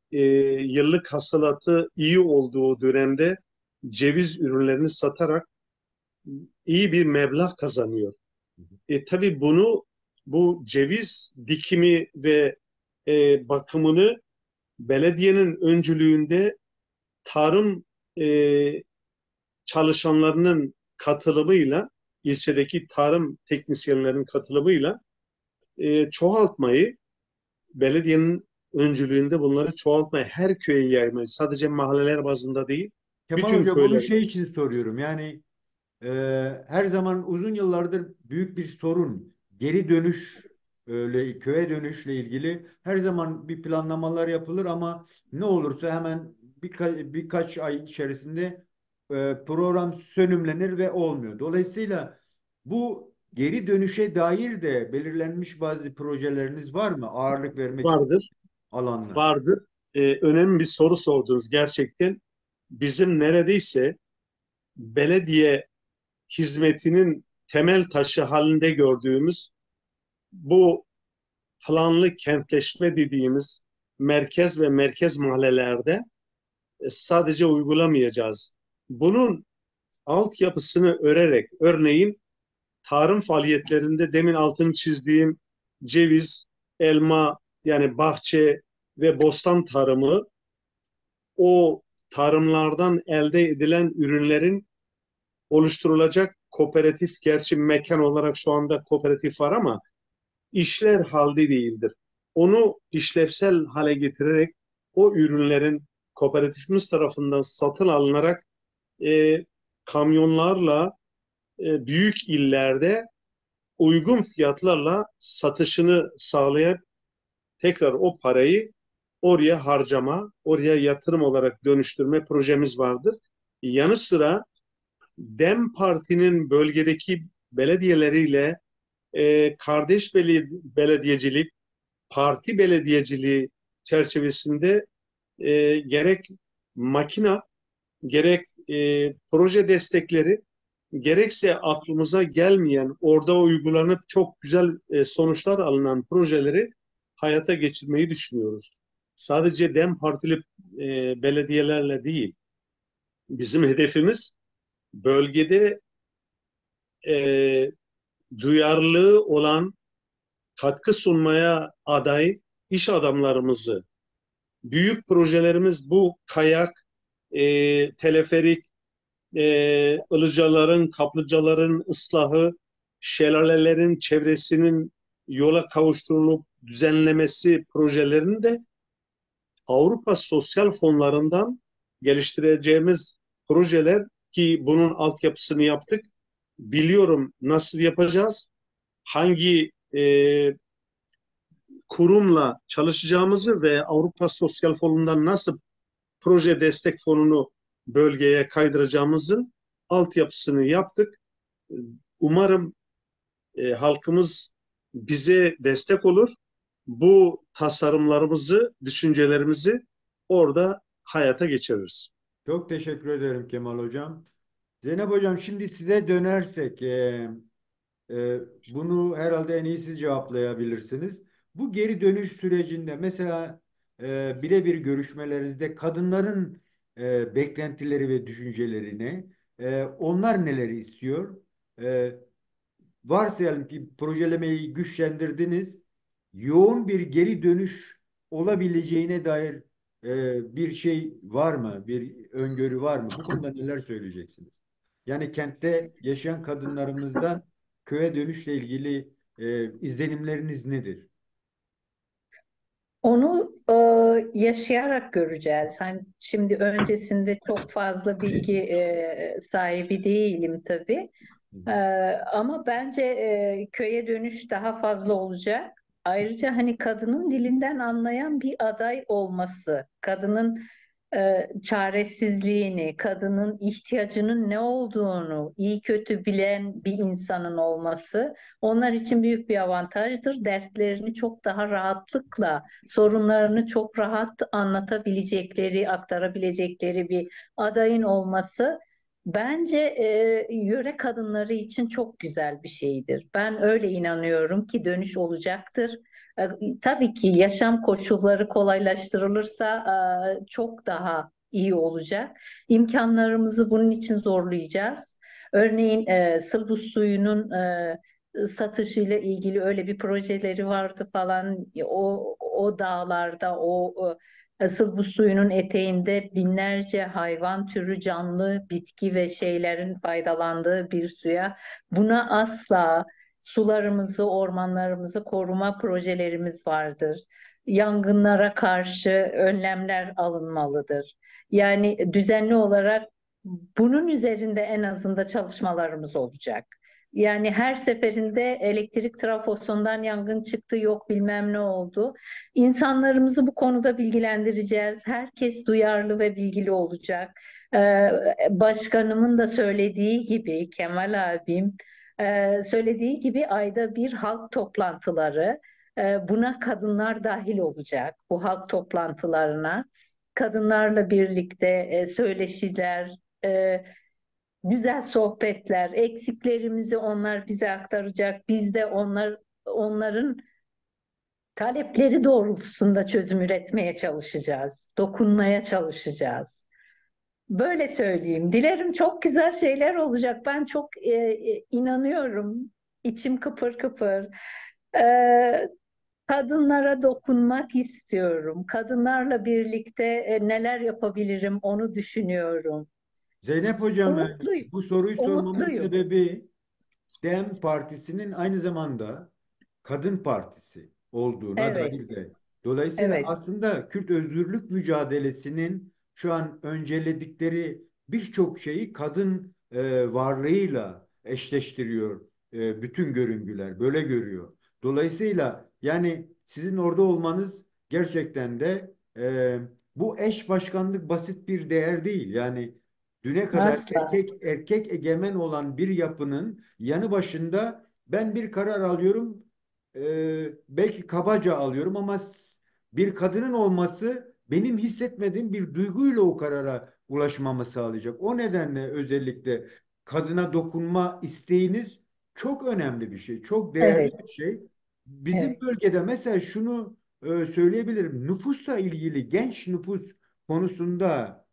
yıllık hasılatı iyi olduğu dönemde ceviz ürünlerini satarak iyi bir meblağ kazanıyor. Tabii bu ceviz dikimi ve bakımını belediyenin öncülüğünde tarım e, çalışanlarının katılımıyla, ilçedeki tarım teknisyenlerinin katılımıyla çoğaltmayı, belediyenin öncülüğünde bunları çoğaltmayı, her köye yaymayı, sadece mahalleler bazında değil, Kemal bütün Hoca bunu köyler. şey için soruyorum. Yani e, her zaman uzun yıllardır büyük bir sorun. Geri dönüş köye dönüşle ilgili her zaman bir planlamalar yapılır ama ne olursa hemen birkaç ay içerisinde program sönümlenir ve olmuyor. Dolayısıyla bu geri dönüşe dair de belirlenmiş bazı projeleriniz var mı? Ağırlık vermek istediğiniz Vardır, alanlar. vardır. Önemli bir soru sordunuz gerçekten. Bizim neredeyse belediye hizmetinin temel taşı halinde gördüğümüz bu planlı kentleşme dediğimiz merkez ve merkez mahallelerde sadece uygulamayacağız. Bunun altyapısını örerek, örneğin tarım faaliyetlerinde demin altını çizdiğim ceviz, elma, yani bahçe ve bostan tarımı, o tarımlardan elde edilen ürünlerin oluşturulacak kooperatif, gerçi mekan olarak şu anda kooperatif var ama işler halde değildir. Onu işlevsel hale getirerek o ürünlerin kooperatifimiz tarafından satın alınarak e, kamyonlarla büyük illerde uygun fiyatlarla satışını sağlayıp tekrar o parayı oraya harcama, oraya yatırım olarak dönüştürme projemiz vardır. Yanı sıra DEM Parti'nin bölgedeki belediyeleriyle kardeş belediyecilik, parti belediyeciliği çerçevesinde gerek makina, gerek proje destekleri, gerekse aklımıza gelmeyen, orada uygulanıp çok güzel sonuçlar alınan projeleri hayata geçirmeyi düşünüyoruz. Sadece DEM Partili belediyelerle değil, bizim hedefimiz bölgede e, duyarlılığı olan, katkı sunmaya aday iş adamlarımızı, büyük projelerimiz bu kayak, teleferik, ılıcaların, kaplıcaların ıslahı, şelalelerin çevresinin yola kavuşturulup düzenlemesi projelerini de Avrupa Sosyal Fonlarından geliştireceğimiz projeler, ki bunun altyapısını yaptık. Biliyorum nasıl yapacağız, hangi kurumla çalışacağımızı ve Avrupa Sosyal Fonu'ndan nasıl proje destek fonunu bölgeye kaydıracağımızın altyapısını yaptık. Umarım halkımız bize destek olur bu tasarımlarımızı, düşüncelerimizi orada hayata geçiririz. Çok teşekkür ederim Kemal Hocam. Zeynep Hocam, şimdi size dönersek, bunu herhalde en iyi siz cevaplayabilirsiniz. Bu geri dönüş sürecinde mesela birebir görüşmelerinizde kadınların beklentileri ve düşünceleri ne? Onlar neler istiyor? E, Varsayalım ki projelemeyi güçlendirdiniz. Yoğun bir geri dönüş olabileceğine dair bir şey var mı? Bir öngörü var mı? Bu konuda neler söyleyeceksiniz? Yani kentte yaşayan kadınlarımızdan köye dönüşle ilgili izlenimleriniz nedir? Onu yaşayarak göreceğiz. Hani şimdi öncesinde çok fazla bilgi sahibi değilim tabii. Hı Ee, hı. ama bence köye dönüş daha fazla olacak. Ayrıca hani kadının dilinden anlayan bir aday olması, kadının çaresizliğini, kadının ihtiyacının ne olduğunu iyi kötü bilen bir insanın olması onlar için büyük bir avantajdır. Dertlerini çok daha rahatlıkla, sorunlarını çok rahat anlatabilecekleri, aktarabilecekleri bir adayın olması bence yöre kadınları için çok güzel bir şeydir. Ben öyle inanıyorum ki dönüş olacaktır. E, tabii ki yaşam koşulları kolaylaştırılırsa çok daha iyi olacak. İmkanlarımızı bunun için zorlayacağız. Örneğin Sılbus suyunun satışıyla ilgili öyle bir projeleri vardı falan. O dağlarda Sılbus suyunun eteğinde binlerce hayvan türü, canlı, bitki ve şeylerin faydalandığı bir suya. Buna asla sularımızı, ormanlarımızı koruma projelerimiz vardır. Yangınlara karşı önlemler alınmalıdır. Yani düzenli olarak bunun üzerinde en azında çalışmalarımız olacak. Yani her seferinde elektrik trafosundan yangın çıktı, yok bilmem ne oldu. İnsanlarımızı bu konuda bilgilendireceğiz. Herkes duyarlı ve bilgili olacak. Başkanımın da söylediği gibi, Kemal abim söylediği gibi ayda bir halk toplantıları, buna kadınlar dahil olacak. Bu halk toplantılarına kadınlarla birlikte söyleşiler, e, güzel sohbetler, eksiklerimizi onlar bize aktaracak. Biz de onların talepleri doğrultusunda çözüm üretmeye çalışacağız, dokunmaya çalışacağız. Böyle söyleyeyim. Dilerim çok güzel şeyler olacak. Ben çok inanıyorum. İçim kıpır kıpır. E, kadınlara dokunmak istiyorum. Kadınlarla birlikte neler yapabilirim onu düşünüyorum. Zeynep Hocam, Umutluyum. bu soruyu sormamın Umutluyum. sebebi DEM Partisi'nin aynı zamanda kadın partisi olduğuna Evet, dair de. Dolayısıyla evet. aslında Kürt özgürlük mücadelesinin şu an önceledikleri birçok şeyi kadın varlığıyla eşleştiriyor bütün görüngüler. Böyle görüyor. Dolayısıyla yani sizin orada olmanız gerçekten de bu eş başkanlık basit bir değer değil. Yani düne kadar Asla. erkek egemen olan bir yapının yanı başında ben bir karar alıyorum, belki kabaca alıyorum ama bir kadının olması benim hissetmediğim bir duyguyla o karara ulaşmamı sağlayacak. O nedenle özellikle kadına dokunma isteğiniz çok önemli bir şey, çok değerli Evet, bir şey. Bizim evet. bölgede mesela şunu söyleyebilirim. Nüfusla ilgili genç nüfus konusunda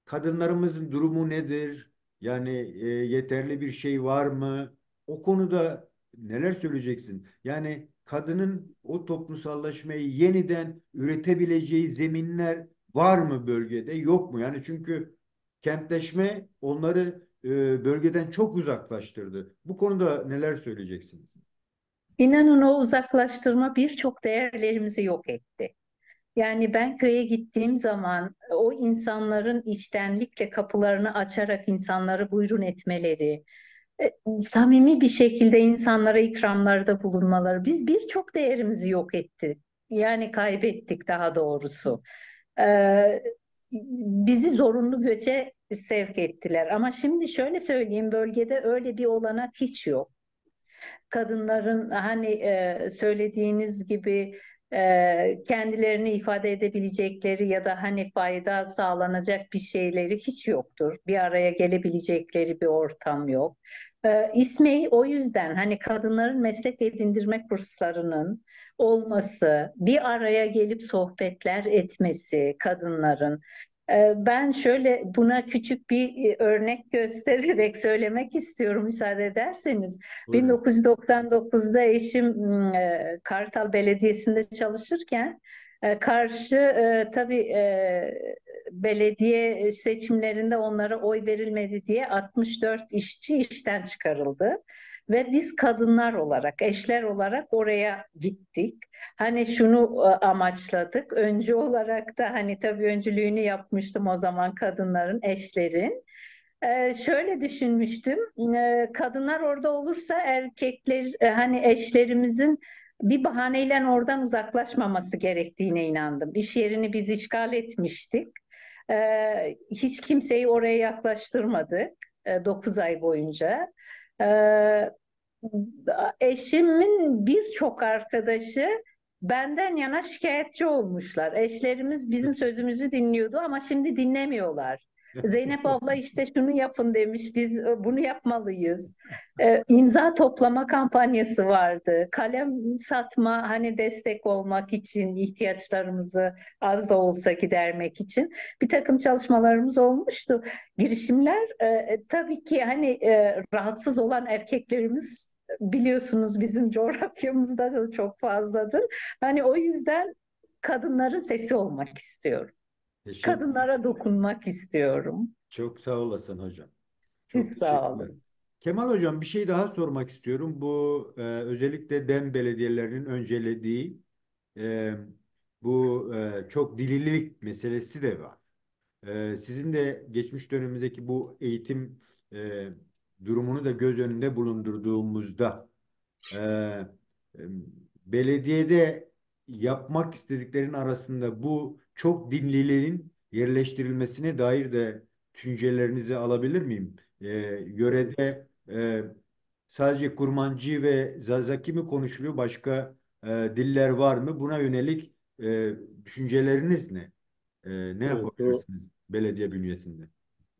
kadınlarımızın durumu nedir? Yani yeterli bir şey var mı? O konuda neler söyleyeceksin? Yani kadının o toplumsallaşmayı yeniden üretebileceği zeminler var mı bölgede, yok mu? Yani çünkü kentleşme onları bölgeden çok uzaklaştırdı. Bu konuda neler söyleyeceksiniz? İnanın o uzaklaştırma birçok değerlerimizi yok etti. Yani ben köye gittiğim zaman o insanların içtenlikle kapılarını açarak insanları buyurun etmeleri, samimi bir şekilde insanlara ikramlarda bulunmaları, biz birçok değerimizi yok etti. Yani kaybettik daha doğrusu. Ee, bizi zorunlu göçe sevk ettiler. Ama şimdi şöyle söyleyeyim, bölgede öyle bir olanak hiç yok. Kadınların hani söylediğiniz gibi kendilerini ifade edebilecekleri ya da hani fayda sağlanacak bir şeyleri hiç yoktur. Bir araya gelebilecekleri bir ortam yok. İSME'yi o yüzden hani kadınların meslek edindirme kurslarının olması, bir araya gelip sohbetler etmesi kadınların. Ben şöyle buna küçük bir örnek göstererek söylemek istiyorum müsaade ederseniz. Buyurun. 1999'da eşim Kartal Belediyesi'nde çalışırken tabii belediye seçimlerinde onlara oy verilmedi diye 64 işçi işten çıkarıldı. Ve biz kadınlar olarak, eşler olarak oraya gittik. Hani şunu amaçladık. Öncü olarak da hani tabii öncülüğünü yapmıştım o zaman kadınların, eşlerin. Şöyle düşünmüştüm. Kadınlar orada olursa erkekler hani eşlerimizin bir bahaneyle oradan uzaklaşmaması gerektiğine inandım. İş yerini biz işgal etmiştik. Hiç kimseyi oraya yaklaştırmadık 9 ay boyunca. Ee, Eşimin birçok arkadaşı benden yana şikayetçi olmuşlar. Eşlerimiz bizim sözümüzü dinliyordu ama şimdi dinlemiyorlar. Zeynep abla işte şunu yapın demiş, biz bunu yapmalıyız. İmza toplama kampanyası vardı. Kalem satma hani destek olmak için ihtiyaçlarımızı az da olsa gidermek için bir takım çalışmalarımız olmuştu. Girişimler tabii ki hani rahatsız olan erkeklerimiz biliyorsunuz bizim coğrafyamızda da çok fazladır. Hani o yüzden kadınların sesi olmak istiyorum. Teşekkür. Kadınlara dokunmak istiyorum. Çok sağ olasın hocam. Çok Siz sağ teşekkürler. olun. Kemal hocam bir şey daha sormak istiyorum. Bu özellikle DEM belediyelerinin öncelediği e, bu çok dillilik meselesi de var. Sizin de geçmiş dönemimizdeki bu eğitim durumunu da göz önünde bulundurduğumuzda e, e, belediyede yapmak istediklerin arasında bu çok dinliliğin yerleştirilmesine dair de düşüncelerinizi alabilir miyim? Yörede sadece Kurmancı ve Zazaki mi konuşuluyor? Başka diller var mı? Buna yönelik düşünceleriniz ne? Ne Evet, bu yapabilirsiniz belediye bünyesinde?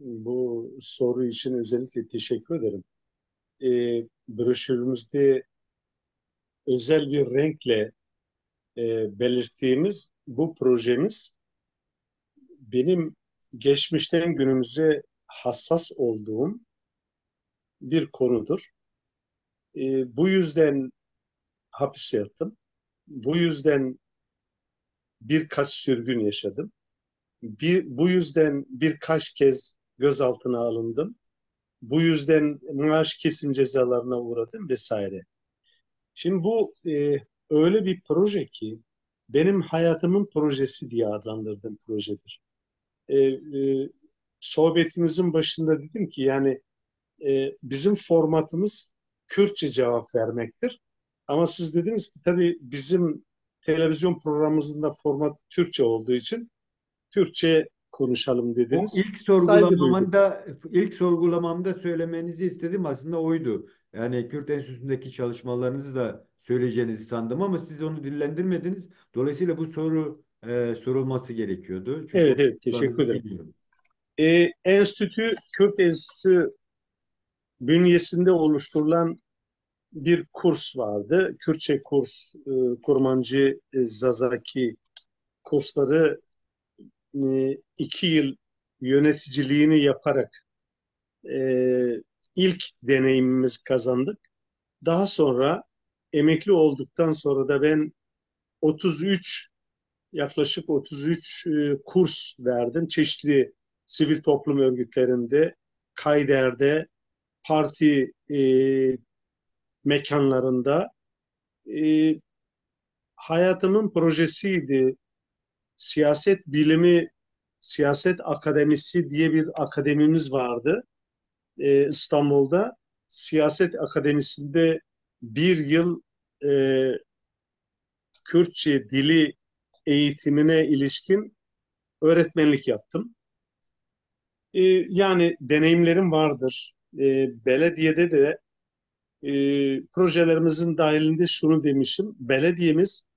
bu soru için özellikle teşekkür ederim. Broşürümüzde özel bir renkle belirttiğimiz bu projemiz benim geçmişten günümüze hassas olduğum bir konudur. Bu yüzden hapis yattım. Bu yüzden birkaç sürgün yaşadım. Bu yüzden birkaç kez gözaltına alındım. Bu yüzden maaş kesim cezalarına uğradım vesaire. Şimdi bu öyle bir proje ki benim hayatımın projesi diye adlandırdığım projedir. Sohbetimizin başında dedim ki yani bizim formatımız Kürtçe cevap vermektir. Ama siz dediniz ki tabii bizim televizyon programımızın da formatı Türkçe olduğu için Türkçe konuşalım O dediniz. ilk Saygı duydum. sorgulamamda söylemenizi istedim aslında oydu. Yani Kürt Enstitüsü'ndeki çalışmalarınızı da söyleyeceğinizi sandım ama siz onu dillendirmediniz. Dolayısıyla bu soru sorulması gerekiyordu. Çünkü Evet, o evet, teşekkür sorgularınızı ederim. biliyorum. Kürt Enstitüsü bünyesinde oluşturulan bir kurs vardı. Kürtçe kurs, Kurmancı, Zazaki kursları 2 yıl yöneticiliğini yaparak e, ilk deneyimimiz kazandık. Daha sonra emekli olduktan sonra da ben 33 yaklaşık 33 kurs verdim. Çeşitli sivil toplum örgütlerinde, Kayder'de, parti mekanlarında e, hayatımın projesiydi. Siyaset bilimi, siyaset akademisi diye bir akademimiz vardı İstanbul'da. Siyaset akademisinde 1 yıl e, Kürtçe dili eğitimine ilişkin öğretmenlik yaptım. Yani deneyimlerim vardır. Belediyede de projelerimizin dahilinde şunu demişim. Belediyemiz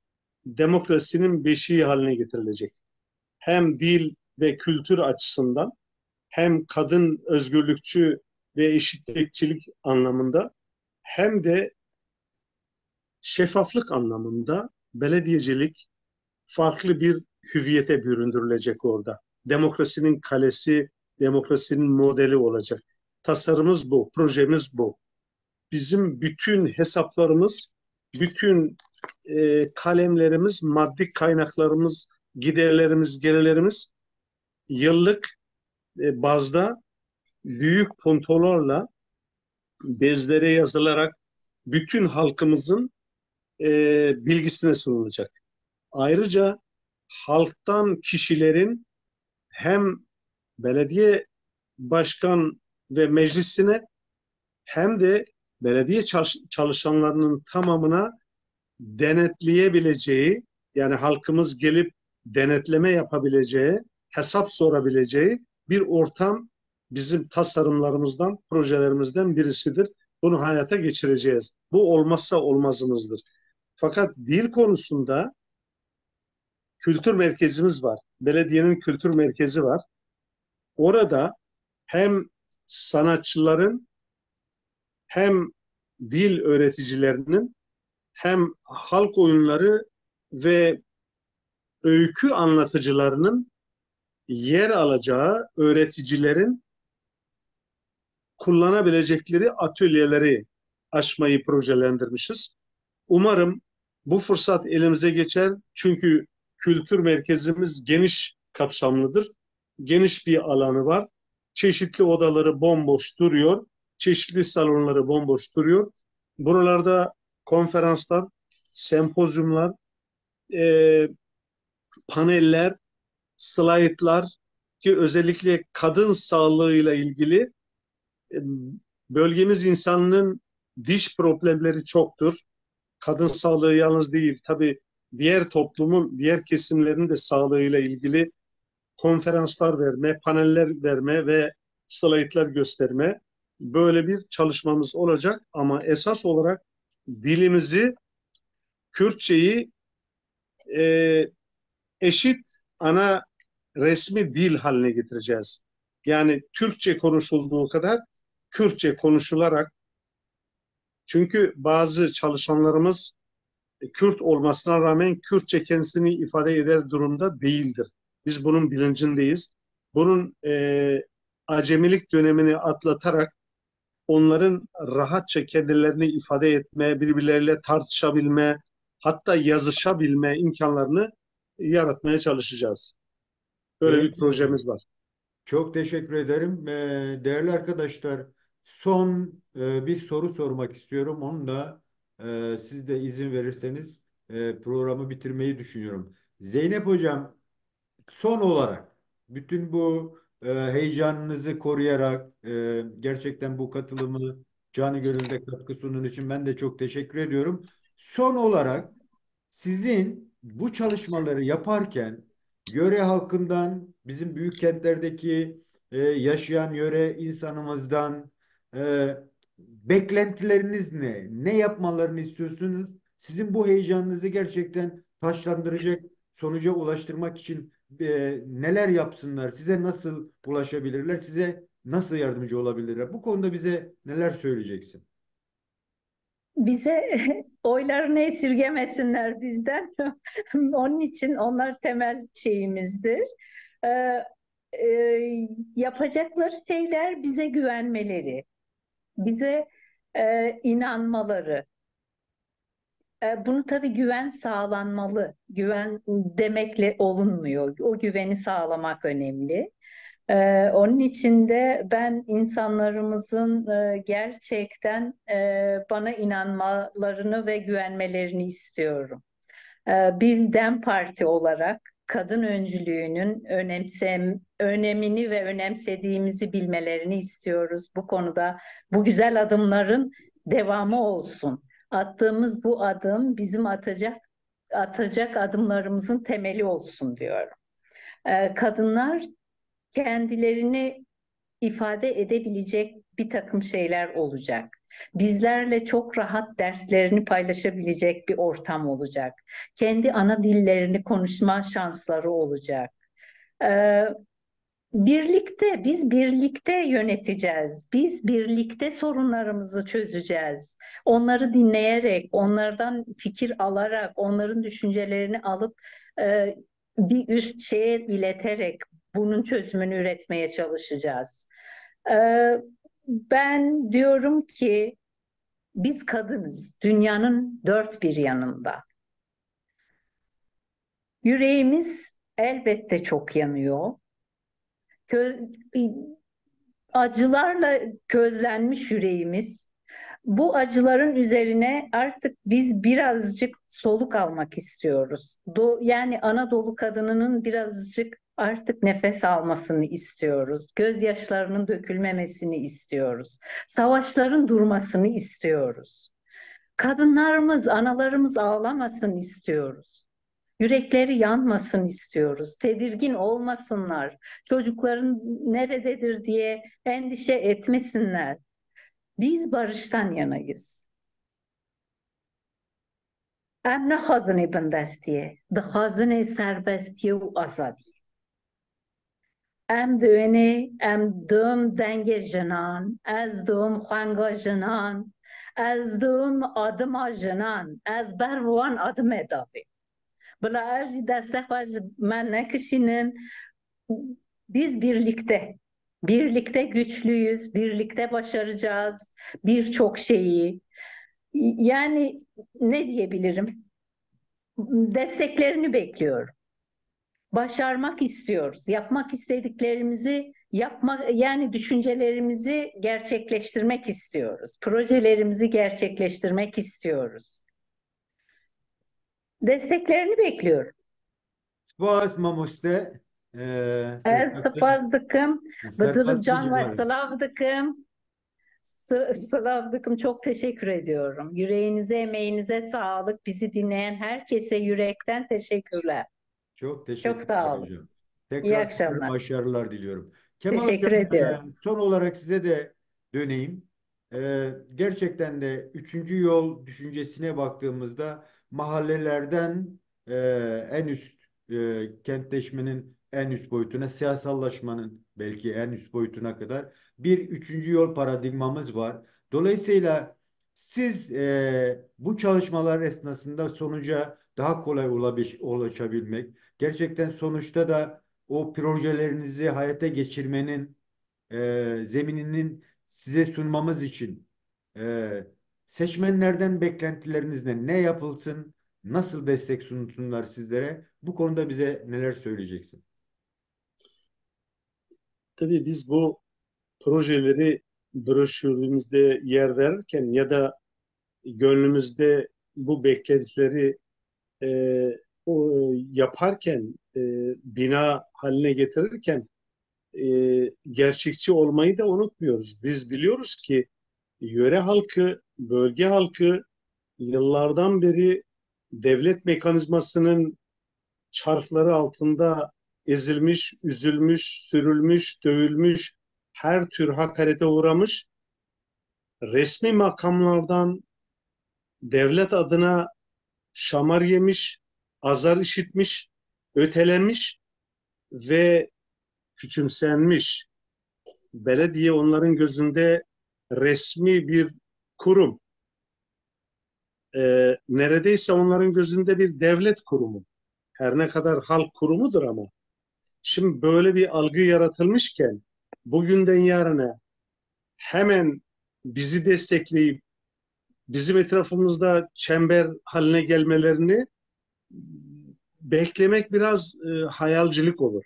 demokrasinin beşiği haline getirilecek. Hem dil ve kültür açısından, hem kadın özgürlükçü ve eşitlikçilik anlamında, hem de şeffaflık anlamında belediyecilik farklı bir hüviyete büründürülecek orada. Demokrasinin kalesi, demokrasinin modeli olacak. Tasarımımız bu, projemiz bu. Bizim bütün hesaplarımız, bütün kalemlerimiz, maddi kaynaklarımız, giderlerimiz, gelirlerimiz yıllık bazda büyük puntolarla bezlere yazılarak bütün halkımızın bilgisine sunulacak. Ayrıca halktan kişilerin hem belediye başkan ve meclisine hem de belediye çalışanlarının tamamına denetleyebileceği, yani halkımız gelip denetleme yapabileceği, hesap sorabileceği bir ortam bizim tasarımlarımızdan, projelerimizden birisidir. Bunu hayata geçireceğiz. Bu olmazsa olmazımızdır. Fakat dil konusunda kültür merkezimiz var. Belediyenin kültür merkezi var. Orada hem sanatçıların hem dil öğreticilerinin hem halk oyunları ve öykü anlatıcılarının yer alacağı öğreticilerin kullanabilecekleri atölyeleri açmayı projelendirmişiz. Umarım bu fırsat elimize geçer. Çünkü kültür merkezimiz geniş kapsamlıdır. Geniş bir alanı var. Çeşitli odaları bomboş duruyor. Çeşitli salonları bomboş duruyor. Buralarda konferanslar, sempozyumlar, paneller, slaytlar ki özellikle kadın sağlığıyla ilgili e, bölgemiz insanının diş problemleri çoktur. Kadın sağlığı yalnız değil, tabii diğer toplumun diğer kesimlerinin de sağlığıyla ilgili konferanslar verme, paneller verme ve slaytlar gösterme, böyle bir çalışmamız olacak. Ama esas olarak dilimizi, Kürtçeyi e, eşit ana resmi dil haline getireceğiz. Yani Türkçe konuşulduğu kadar Kürtçe konuşularak, çünkü bazı çalışanlarımız Kürt olmasına rağmen Kürtçe kendisini ifade eder durumda değildir. Biz bunun bilincindeyiz. Bunun acemilik dönemini atlatarak onların rahatça kendilerini ifade etme, birbirleriyle tartışabilme, hatta yazışabilme imkanlarını yaratmaya çalışacağız. Böyle bir Peki. projemiz var. Çok teşekkür ederim. Değerli arkadaşlar, son bir soru sormak istiyorum. Onu da siz de izin verirseniz programı bitirmeyi düşünüyorum. Zeynep Hocam, son olarak bütün bu heyecanınızı koruyarak gerçekten bu katılımı canı gönülde katkı sunduğun için ben de çok teşekkür ediyorum. Son olarak sizin bu çalışmaları yaparken yöre halkından, bizim büyük kentlerdeki yaşayan yöre insanımızdan beklentileriniz ne? Ne yapmalarını istiyorsunuz? Sizin bu heyecanınızı gerçekten taşlandıracak sonuca ulaştırmak için neler yapsınlar? Size nasıl ulaşabilirler? Size nasıl yardımcı olabilirler? Bu konuda bize neler söyleyeceksin? Bize oylarını esirgemesinler bizden. Onun için onlar temel şeyimizdir. Ee, Yapacakları şeyler bize güvenmeleri, bize inanmaları. Bunu tabii güven sağlanmalı. Güven demekle olunmuyor. O güveni sağlamak önemli. Onun için de ben insanlarımızın gerçekten bana inanmalarını ve güvenmelerini istiyorum. Biz DEM Parti olarak kadın öncülüğünün önemini ve önemsediğimizi bilmelerini istiyoruz. Bu konuda bu güzel adımların devamı olsun. Attığımız bu adım bizim atacak adımlarımızın temeli olsun diyorum. Kadınlar kendilerini ifade edebilecek bir takım şeyler olacak. Bizlerle çok rahat dertlerini paylaşabilecek bir ortam olacak. Kendi ana dillerini konuşma şansları olacak. Ee, biz birlikte yöneteceğiz. Biz birlikte sorunlarımızı çözeceğiz. Onları dinleyerek, onlardan fikir alarak, onların düşüncelerini alıp e, bir üst şeye ileterek bunun çözümünü üretmeye çalışacağız. E, Ben diyorum ki biz kadınız, dünyanın dört bir yanında. Yüreğimiz elbette çok yanıyor. Kö- Acılarla közlenmiş yüreğimiz. Bu acıların üzerine artık biz birazcık soluk almak istiyoruz. Yani Anadolu kadınının birazcık artık nefes almasını istiyoruz. Gözyaşlarının dökülmemesini istiyoruz. Savaşların durmasını istiyoruz. Kadınlarımız, analarımız ağlamasın istiyoruz. Yürekleri yanmasın istiyoruz. Tedirgin olmasınlar. Çocukların nerededir diye endişe etmesinler. Biz barıştan yanayız. Em nexwazin ê bindestiye, dixwazin ê serbestiye û azadiye. Em diğim dengê jinan, ez diğim xwenga jinan, ez diğim adıma jinan, ez ber wan adımê davê. Bila ev jî destê xwe ji me nekişînin. Biz birlikte güçlüyüz, birlikte başaracağız birçok şeyi. Yani ne diyebilirim? Desteklerini bekliyorum. Başarmak istiyoruz. Yapmak istediklerimizi yani düşüncelerimizi gerçekleştirmek istiyoruz. Projelerimizi gerçekleştirmek istiyoruz. Desteklerini bekliyorum. Spas mamoste. Spas dikim, Serpas can ve Tecibali. sılav dikim. Sılav dikim, çok teşekkür ediyorum. Yüreğinize, emeğinize sağlık. Bizi dinleyen herkese yürekten teşekkürler. Çok Çok teşekkürler sağ olun. hocam. İyi Tekrar akşamlar. başarılar diliyorum. Kemal Teşekkür hocam, ediyorum. son olarak size de döneyim. Gerçekten de üçüncü yol düşüncesine baktığımızda mahallelerden e, en üst kentleşmenin en üst boyutuna, siyasallaşmanın belki en üst boyutuna kadar bir üçüncü yol paradigmamız var. Dolayısıyla siz bu çalışmalar esnasında sonuca daha kolay ulaşabilmek, gerçekten sonuçta da o projelerinizi hayata geçirmenin zemininin size sunmamız için e, seçmenlerden beklentileriniz ne? Ne yapılsın? Nasıl destek sunsunlar sizlere? Bu konuda bize neler söyleyeceksin? Tabii biz bu projeleri broşürümüzde yer verirken ya da gönlümüzde bu beklentileri yaparken, bina haline getirirken gerçekçi olmayı da unutmuyoruz. Biz biliyoruz ki yöre halkı, bölge halkı yıllardan beri devlet mekanizmasının çarkları altında ezilmiş, üzülmüş, sürülmüş, dövülmüş, her tür hakarete uğramış, resmi makamlardan devlet adına şamar yemiş, azar işitmiş, ötelenmiş ve küçümsenmiş. Belediye onların gözünde resmi bir kurum. Neredeyse onların gözünde bir devlet kurumu. Her ne kadar halk kurumudur ama. Şimdi böyle bir algı yaratılmışken bugünden yarına hemen bizi destekleyip bizim etrafımızda çember haline gelmelerini beklemek biraz hayalcilik olur.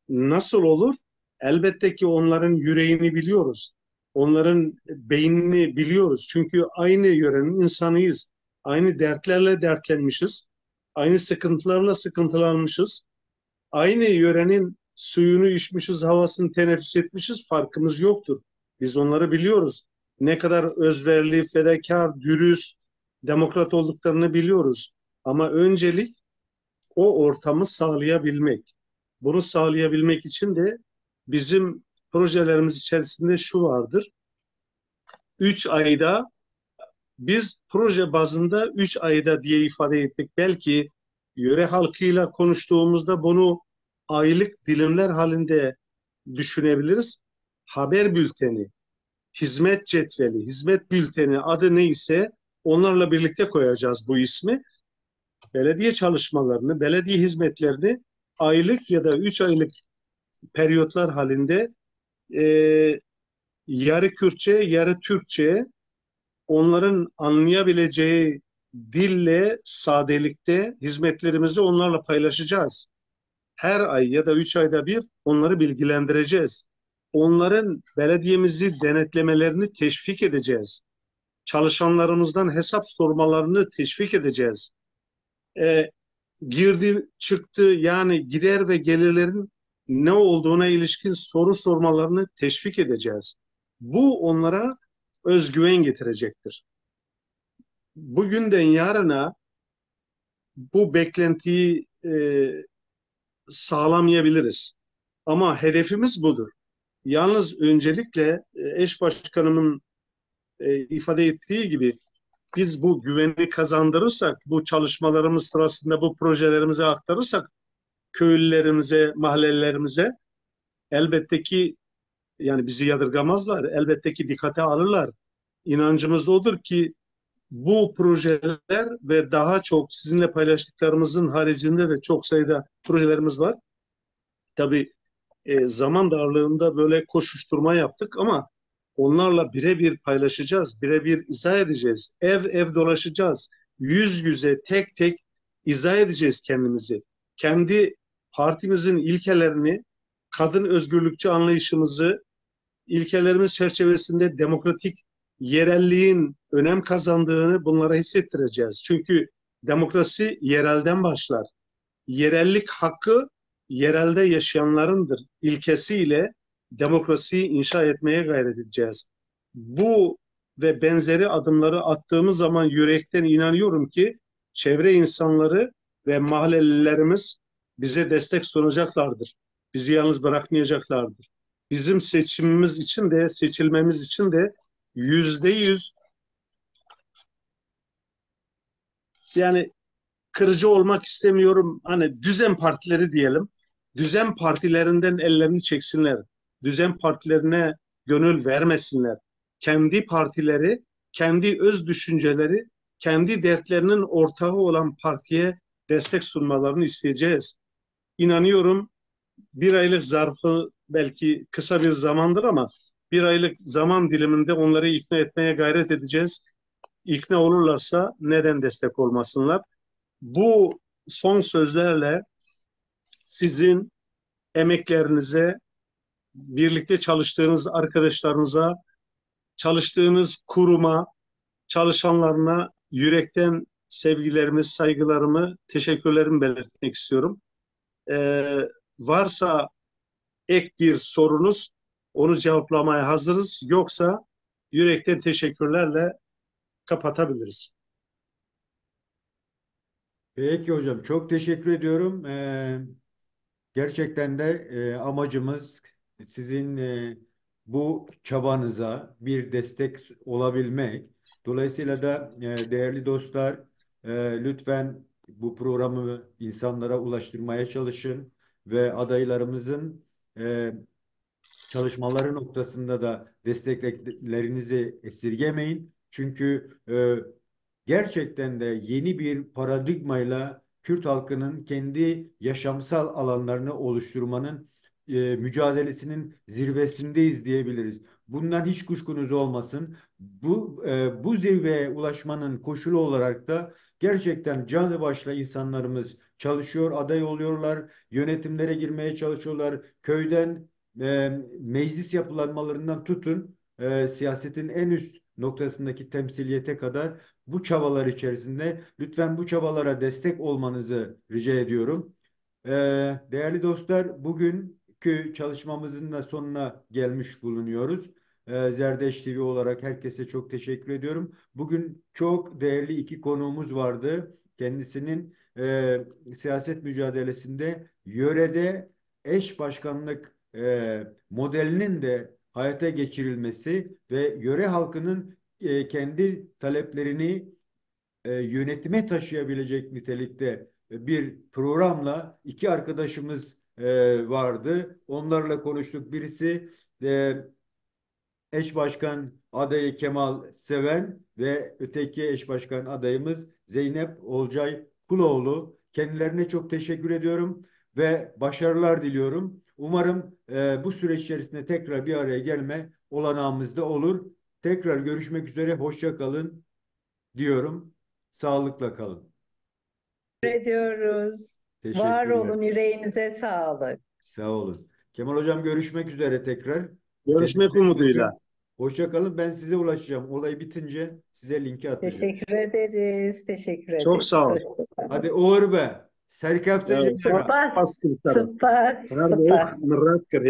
Nasıl olur? Elbette ki onların yüreğini biliyoruz. Onların beynini biliyoruz. Çünkü aynı yörenin insanıyız. Aynı dertlerle dertlenmişiz. Aynı sıkıntılarla sıkıntılanmışız. Aynı yörenin suyunu içmişiz, havasını teneffüs etmişiz. Farkımız yoktur. Biz onları biliyoruz. Ne kadar özverili, fedakar, dürüst, demokrat olduklarını biliyoruz. Ama öncelik o ortamı sağlayabilmek. Bunu sağlayabilmek için de bizim projelerimiz içerisinde şu vardır. 3 ayda biz proje bazında 3 ayda diye ifade ettik. Belki yöre halkıyla konuştuğumuzda bunu aylık dilimler halinde düşünebiliriz. Haber bülteni, hizmet cetveli, hizmet bülteni adı neyse onlarla birlikte koyacağız bu ismi. Belediye çalışmalarını, belediye hizmetlerini aylık ya da 3 aylık periyotlar halinde e, yarı Kürtçe, yarı Türkçe onların anlayabileceği dille, sadelikte hizmetlerimizi onlarla paylaşacağız. Her ay ya da 3 ayda bir onları bilgilendireceğiz. Onların belediyemizi denetlemelerini teşvik edeceğiz. Çalışanlarımızdan hesap sormalarını teşvik edeceğiz. E, Girdi çıktı yani gider ve gelirlerin ne olduğuna ilişkin soru sormalarını teşvik edeceğiz. Bu onlara özgüven getirecektir. Bugünden yarına bu beklentiyi sağlamayabiliriz. Ama hedefimiz budur. Yalnız öncelikle eş başkanımın ifade ettiği gibi biz bu güveni kazandırırsak, bu çalışmalarımız sırasında bu projelerimize aktarırsak köylülerimize, mahallelerimize elbette ki yani bizi yadırgamazlar. Elbette ki dikkate alırlar. İnancımız odur ki bu projeler ve daha çok sizinle paylaştıklarımızın haricinde de çok sayıda projelerimiz var. Tabii zaman darlığında böyle koşuşturma yaptık ama onlarla birebir paylaşacağız, birebir izah edeceğiz. Ev ev dolaşacağız. Yüz yüze tek tek izah edeceğiz kendimizi. Kendi partimizin ilkelerini, kadın özgürlükçü anlayışımızı, ilkelerimiz çerçevesinde demokratik yerelliğin önem kazandığını bunlara hissettireceğiz. Çünkü demokrasi yerelden başlar. Yerellik hakkı yerelde yaşayanlarındır ilkesiyle demokrasiyi inşa etmeye gayret edeceğiz. Bu ve benzeri adımları attığımız zaman yürekten inanıyorum ki çevre insanları ve mahallelerimiz bize destek sunacaklardır. Bizi yalnız bırakmayacaklardır. Bizim seçimimiz için de seçilmemiz için de %100 yani kırıcı olmak istemiyorum. Hani düzen partileri diyelim. Düzen partilerinden ellerini çeksinler. Düzen partilerine gönül vermesinler. Kendi partileri, kendi öz düşünceleri, kendi dertlerinin ortağı olan partiye destek sunmalarını isteyeceğiz. İnanıyorum bir aylık zarfı belki kısa bir zamandır ama bir aylık zaman diliminde onları ikna etmeye gayret edeceğiz. İkna olurlarsa neden destek olmasınlar? Bu son sözlerle sizin emeklerinize, birlikte çalıştığınız arkadaşlarınıza, çalıştığınız kuruma, çalışanlarına yürekten sevgilerimi, saygılarımı, teşekkürlerimi belirtmek istiyorum. Ee, Varsa ek bir sorunuz, onu cevaplamaya hazırız. Yoksa yürekten teşekkürlerle kapatabiliriz. Peki hocam, çok teşekkür ediyorum. Gerçekten de amacımız sizin bu çabanıza bir destek olabilmek. Dolayısıyla da değerli dostlar, lütfen bu programı insanlara ulaştırmaya çalışın ve adaylarımızın e, çalışmaları noktasında da desteklerinizi esirgemeyin. Çünkü gerçekten de yeni bir paradigmayla Kürt halkının kendi yaşamsal alanlarını oluşturmanın mücadelesinin zirvesindeyiz diyebiliriz. Bundan hiç kuşkunuz olmasın. Bu zirveye ulaşmanın koşulu olarak da gerçekten canı başla insanlarımız çalışıyor, aday oluyorlar, yönetimlere girmeye çalışıyorlar. Köyden meclis yapılanmalarından tutun siyasetin en üst noktasındaki temsiliyete kadar bu çabalar içerisinde lütfen bu çabalara destek olmanızı rica ediyorum. Ee, Değerli dostlar, bugünkü çalışmamızın da sonuna gelmiş bulunuyoruz. Zerdeş TV olarak herkese çok teşekkür ediyorum. Bugün çok değerli iki konuğumuz vardı. Kendisinin siyaset mücadelesinde yörede eş başkanlık modelinin de hayata geçirilmesi ve yöre halkının kendi taleplerini yönetime taşıyabilecek nitelikte bir programla iki arkadaşımız vardı. Onlarla konuştuk. Birisi e, eş başkan adayı Kemal Seven ve öteki eş başkan adayımız Zeynep Olcay Kuloğlu. Kendilerine çok teşekkür ediyorum ve başarılar diliyorum. Umarım bu süreç içerisinde tekrar bir araya gelme olanağımız da olur. Tekrar görüşmek üzere. Hoşça kalın diyorum. Sağlıkla kalın. Teşekkür ediyoruz. Var Teşekkürler. olun, yüreğinize sağlık. Sağ olun. Kemal Hocam görüşmek üzere tekrar. Görüşmek Kendinize iyi umuduyla. bakın. Hoşça kalın. Ben size ulaşacağım. Olay bitince size linki atacağım. Teşekkür ederiz. Teşekkür Çok ederiz. sağ ol. Hoşça kalın. Hadi uğur be. Serkafte Evet. Cemera. Süper, Pas kırtarım. süper, Nerede ok? süper. Mırrat kır.